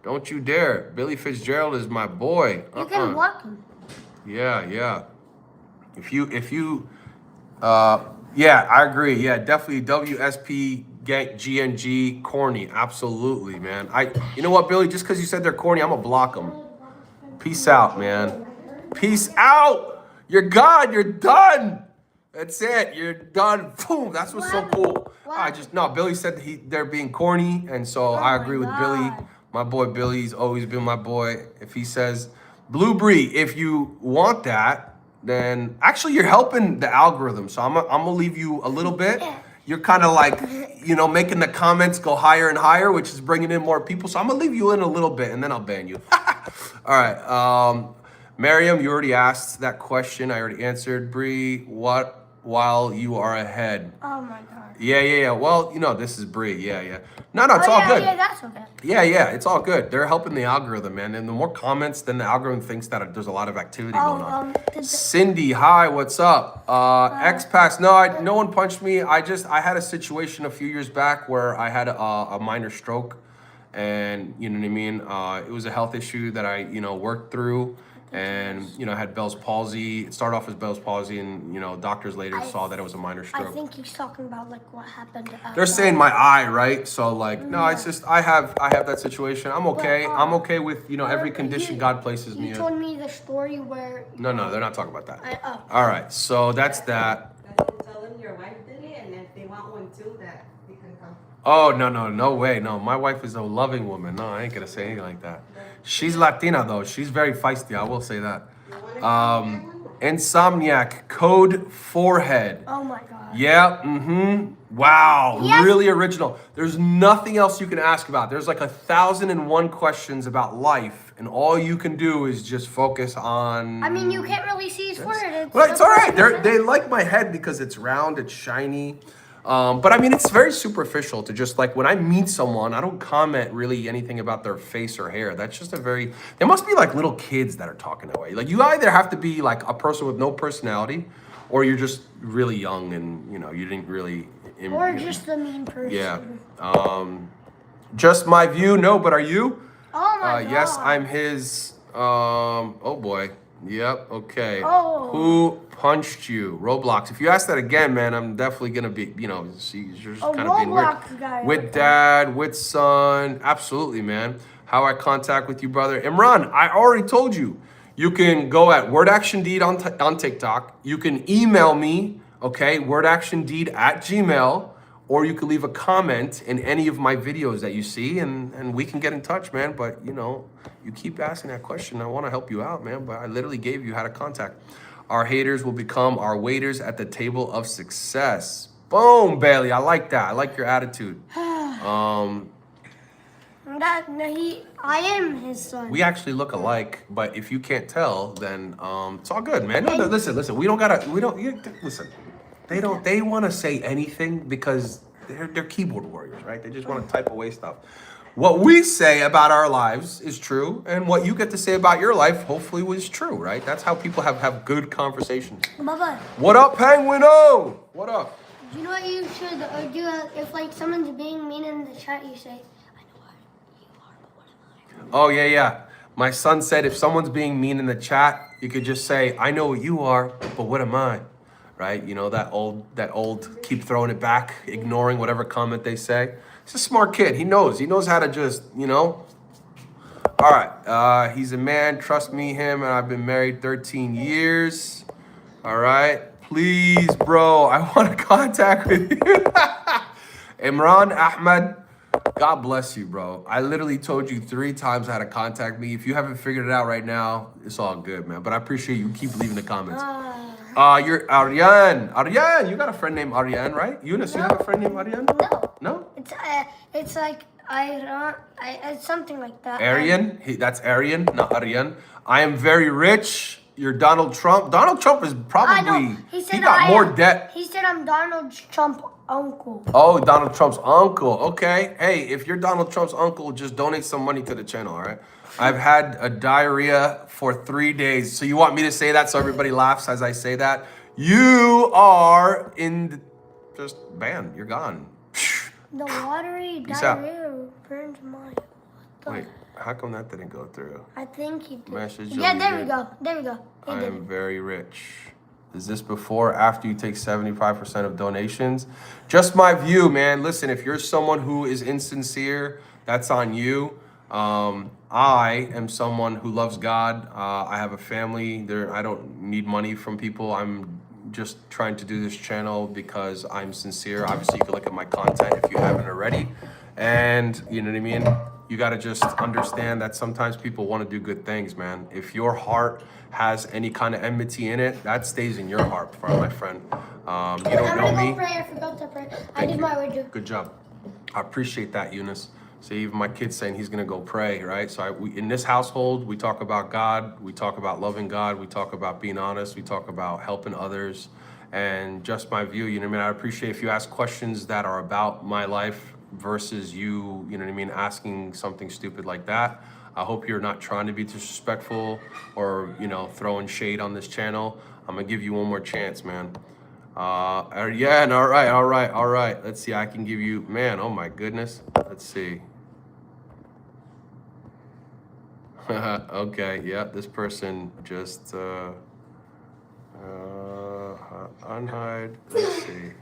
Don't you dare. Billy Fitzgerald is my boy. You can block him. Yeah. Yeah, I agree. Yeah, definitely WSP GNG corny. Absolutely, man. You know what, Billy? Just because you said they're corny, I'm gonna block them. Peace out, man. Peace out. You're gone. You're done. That's it. You're done. Boom. That's what's so cool. Billy said they're being corny, and so I agree with Billy. My boy Billy's always been my boy. If he says, Blue Bree, if you want that, then actually you're helping the algorithm. So I'm gonna leave you a little bit. You're kind of like, making the comments go higher and higher, which is bringing in more people. So I'm gonna leave you in a little bit, and then I'll ban you. All right. Miriam, you already asked that question. I already answered. Bree, what while you are ahead? Oh my God. Yeah. Well, this is Bree. Yeah. No, it's all good. Yeah, that's okay. Yeah, it's all good. They're helping the algorithm, man. And the more comments, then the algorithm thinks that there's a lot of activity going on. Cindy, hi, what's up? X-Pass, no one punched me. I had a situation a few years back where I had a minor stroke, and you know what I mean? It was a health issue that I, worked through. And I had Bell's palsy. It started off as Bell's palsy, and doctors later saw that it was a minor stroke. I think he's talking about like what happened. They're saying my eye, right? So no, it's just I have that situation. I'm okay. I'm okay with every condition God places me in. You told me the story where. No, they're not talking about that. All right, so that's that. Tell them your wife did it, and if they want one too, that we can come. Oh no way, no. My wife is a loving woman. No, I ain't gonna say anything like that. She's Latina though. She's very feisty. I will say that. Insomniac, code forehead. Oh my God. Yeah. Wow. Yes. Really original. There's nothing else you can ask about. There's like 1,001 questions about life, and all you can do is just focus on. I mean, you can't really see his forehead. Well, it's all right. They like my head because it's round, it's shiny. But I mean, it's very superficial to just like when I meet someone, I don't comment really anything about their face or hair. That's just they must be like little kids that are talking that way. Like you either have to be like a person with no personality, or you're just really young and you didn't really. Or just a mean person. Yeah. Just my view. No, but are you? Oh my God. Yes, I'm his. Oh boy. Yep. Okay. Oh. Who punched you? Roblox. If you ask that again, man, I'm definitely gonna be. You're just kind of being weird. Guy, with dad, with son. Absolutely, man. How I contact with you, brother. Imran, I already told you. You can go at WordActionDeed on TikTok. You can email me. Okay, wordactiondeed@gmail.com. Or you can leave a comment in any of my videos that you see, and we can get in touch, man. But, you keep asking that question. I want to help you out, man. But I literally gave you how to contact. Our haters will become our waiters at the table of success. Boom, Bailey. I like that. I like your attitude. I am his son. We actually look alike, but if you can't tell, then it's all good, man. No, listen. Listen. They want to say anything because they're keyboard warriors, right? They just want to type away stuff. what we say about our lives is true, and what you get to say about your life hopefully was true, right? That's how people have good conversations. Baba, What up, Penguino? What up? you know what you should do? If like someone's being mean in the chat, you say, "I know what you are, but what am I?" Oh yeah. My son said if someone's being mean in the chat, you could just say, "I know what you are, but what am I?" Right? You know that old keep throwing it back, ignoring whatever comment they say. He's a smart kid. He knows how to just, All right. He's a man. Trust me, him, and I've been married 13 years. All right. Please, bro, I want to contact with you. Imran Ahmed, God bless you, bro. I literally told you 3 times how to contact me. If you haven't figured it out right now, it's all good, man. But I appreciate you. Keep leaving the comments. You're Aryan. Aryan, you got a friend named Aryan, right? Eunice, you have a friend named Aryan? No. No? It's like it's something like that. Aryan? That's Aryan, not Aryan. I am very rich. You're Donald Trump. Donald Trump is I know. probably, He said got more debt. He said I'm Donald Trump's uncle. Oh, Donald Trump's uncle. Okay. Hey, if you're Donald Trump's uncle, just donate some money to the channel, all right? I've had a diarrhea for 3 days. So you want me to say that so everybody laughs as I say that? You are just banned. You're gone. The watery Peace out. diarrhea burns my. Wait, how come that didn't go through? I think he did. Message Yeah, there we deleted. go. There we go. He I did am it. very rich. Is this before or after you take 75% of donations? Just my view, man. Listen, if you're someone who is insincere, that's on you. I am someone who loves God. I have a family. I don't need money from people. I'm just trying to do this channel because I'm sincere. Obviously, you can look at my content if you haven't already. And you know what I mean? You got to just understand that sometimes people want to do good things, man. If your heart has any kind of enmity in it, that stays in your heart, my friend. You don't know me. Pray. I forgot to pray. I Thank did you. my way too. Good job. I appreciate that, Eunice. See, even my kid's saying he's gonna go pray, right? So in this household, we talk about God, we talk about loving God, we talk about being honest, we talk about helping others, and just my view. You know what I mean? I appreciate if you ask questions that are about my life versus you know what I mean, asking something stupid like that. I hope you're not trying to be disrespectful or throwing shade on this channel. I'm gonna give you one more chance, man. Yeah, and all right. Let's see, I can give you, man, oh my goodness. Let's see. Okay, yeah, this person just, unhide, let's see.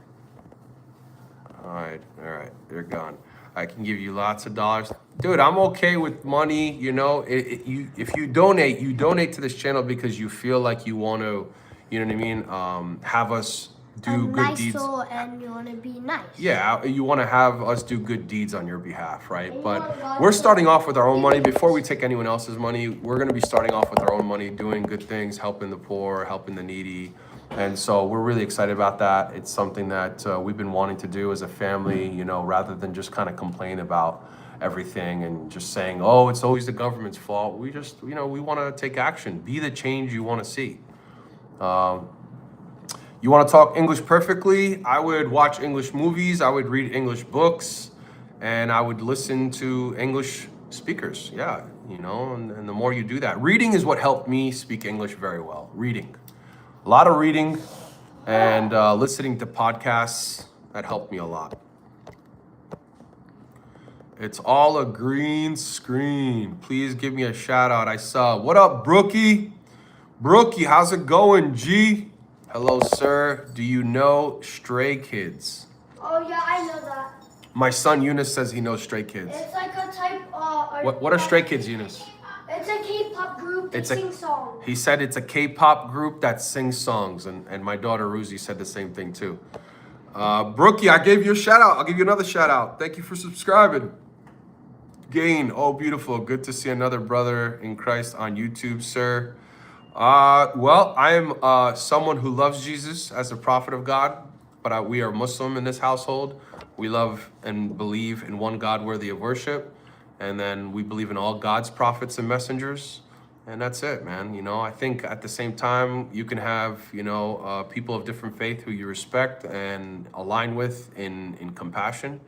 Hide, all right, they're gone. I can give you lots of dollars. Dude, I'm okay with money, if you donate to this channel because you feel like you want to, you know what I mean, have us do good nice deeds. soul and you want to be nice. Yeah, you want to have us do good deeds on your behalf, right? And But we're starting off with our own money. Before we take anyone else's money, we're going to be starting off with our own money, doing good things, helping the poor, helping the needy. And so we're really excited about that. It's something that we've been wanting to do as a family, rather than just kind of complain about everything and just saying, oh, it's always the government's fault. We just, we want to take action, be the change you want to see. You want to talk English perfectly? I would watch English movies, I would read English books, and I would listen to English speakers. Yeah, and the more you do that. Reading is what helped me speak English very well. Reading. A lot of reading and listening to podcasts, that helped me a lot. It's all a green screen. Please give me a shout out. I saw. What up, Brookie? Brookie, how's it going, G? Hello, sir. Do you know Stray Kids? Oh yeah, I know that. My son Eunice says he knows Stray Kids. It's like a type. What are Stray Kids, Eunice? It's a K-pop group that sings songs. He said it's a K-pop group that sings songs, and my daughter Ruzi said the same thing too. Brookie, I gave you a shout out. I'll give you another shout out. Thank you for subscribing. Gain, oh beautiful. Good to see another brother in Christ on YouTube, sir. Well, I am someone who loves Jesus as a prophet of God, but we are Muslim in this household. We love and believe in one God worthy of worship, and then we believe in all God's prophets and messengers, and that's it, man. I think at the same time, you can have, people of different faith who you respect and align with in compassion,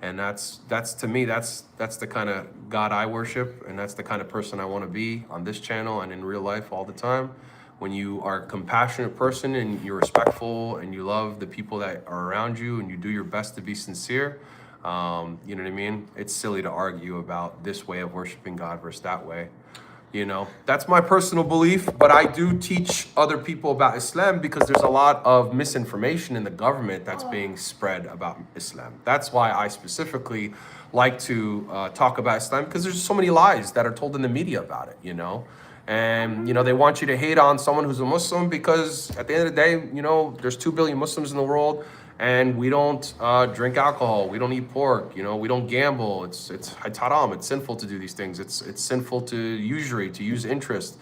And that's to me, that's the kind of God I worship, and that's the kind of person I want to be on this channel and in real life all the time. When you are a compassionate person and you're respectful and you love the people that are around you and you do your best to be sincere, you know what I mean? It's silly to argue about this way of worshiping God versus that way. You know, that's my personal belief, but I do teach other people about Islam because there's a lot of misinformation in the government that's being spread about Islam. That's why I specifically like to talk about Islam, because there's so many lies that are told in the media about it, you know. And, you know, they want you to hate on someone who's a Muslim because at the end of the day, you know, there's 2 billion Muslims in the world. And we don't drink alcohol. We don't eat pork. You know, we don't gamble. It's haram. It's sinful to do these things. It's sinful to usury, to use interest,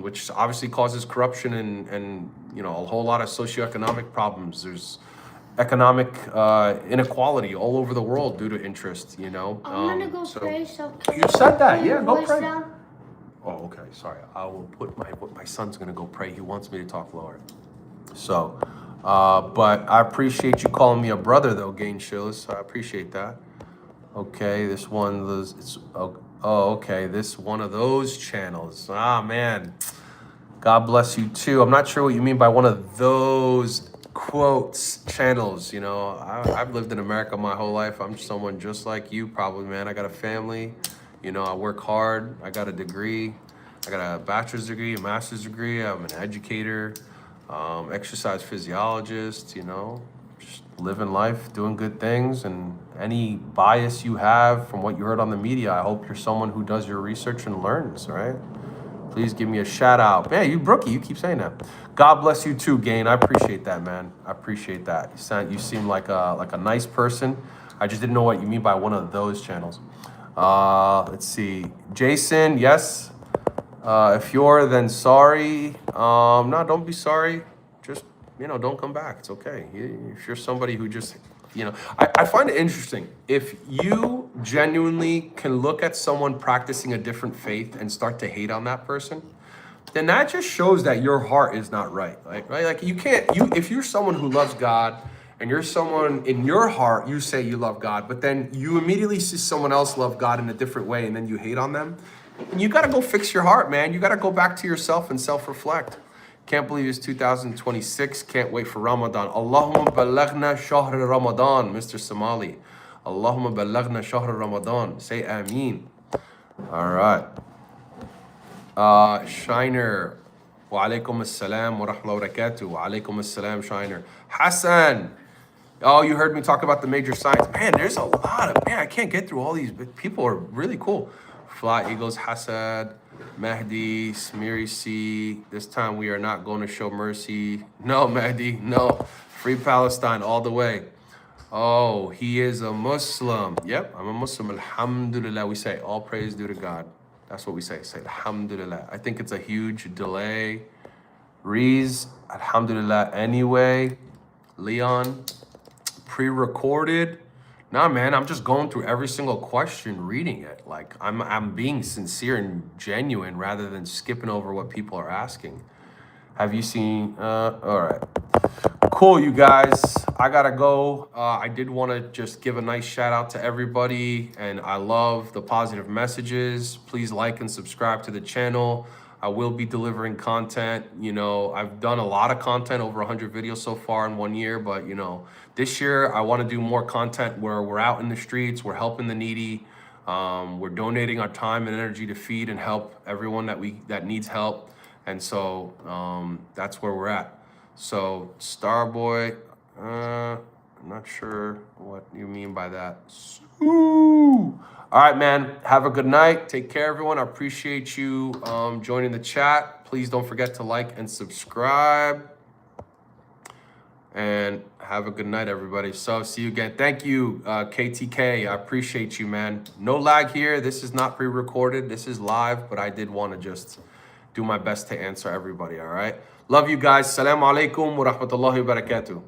which obviously causes corruption and you know, a whole lot of socioeconomic problems. There's economic inequality all over the world due to interest. You know. I'm gonna go pray. So you said that, put yeah. your Go voice pray. down. Oh, okay. Sorry. I will put my son's gonna go pray. He wants me to talk lower. So. But I appreciate you calling me a brother, though, Gain Shillis. I appreciate that. Okay, this one was, it's, okay, this one of those channels. Ah, man. God bless you, too. I'm not sure what you mean by one of those quotes channels. You know, I've lived in America my whole life. I'm someone just like you, probably, man. I got a family. You know, I work hard. I got a degree. I got a bachelor's degree, a master's degree. I'm an educator. Exercise physiologist, you know, just living life, doing good things, and any bias you have from what you heard on the media, I hope you're someone who does your research and learns, right? Please give me a shout out. Man, you Brookie, you keep saying that. God bless you too, Gain. I appreciate that, man. I appreciate that. You seem like a nice person. I just didn't know what you mean by one of those channels. Let's see. Jason, yes. If you're, then sorry. No, don't be sorry. Just, you know, don't come back. It's okay. If you're somebody who just, you know, I find it interesting. If you genuinely can look at someone practicing a different faith and start to hate on that person, then that just shows that your heart is not right. Like, right? Like if you're someone who loves God and you're someone in your heart, you say you love God, but then you immediately see someone else love God in a different way and then you hate on them. And you got to go fix your heart, man. You got to go back to yourself and self-reflect. Can't believe it's 2026. Can't wait for Ramadan. Allahumma balaghna shahr Ramadan, Mr. Somali. Allahumma balaghna shahr Ramadan. Say ameen. All right. Shiner. Wa alaikum assalam wa rahmatullahi wa barakatuh. Wa alaikum assalam, Shiner. Hassan. Oh, you heard me talk about the major signs. Man, there's a lot of, man, I can't get through all these, but people are really cool. Fly Eagles, Hassad, Mahdi, Smiri C. This time we are not going to show mercy. No, Mahdi, no. Free Palestine all the way. Oh, he is a Muslim. Yep, I'm a Muslim. Alhamdulillah. We say all praise due to God. That's what we say. Say Alhamdulillah. I think it's a huge delay. Rees, Alhamdulillah anyway. Leon, pre-recorded. Nah, man, I'm just going through every single question, reading it. Like, I'm being sincere and genuine rather than skipping over what people are asking. Have you seen, all right. Cool, you guys. I gotta go. I did want to just give a nice shout out to everybody, and I love the positive messages. Please like and subscribe to the channel. I will be delivering content. You know, I've done a lot of content, over 100 videos so far in 1 year, but you know, this year I want to do more content where we're out in the streets, we're helping the needy, we're donating our time and energy to feed and help everyone that needs help. And so that's where we're at. So Starboy, I'm not sure what you mean by that. Ooh. All right, man. Have a good night. Take care, everyone. I appreciate you joining the chat. Please don't forget to like and subscribe. And have a good night, everybody. So see you again. Thank you, KTK. I appreciate you, man. No lag here. This is not pre-recorded. This is live, but I did want to just do my best to answer everybody, all right? Love you guys. Assalamu alaikum wa rahmatullahi wa barakatuh.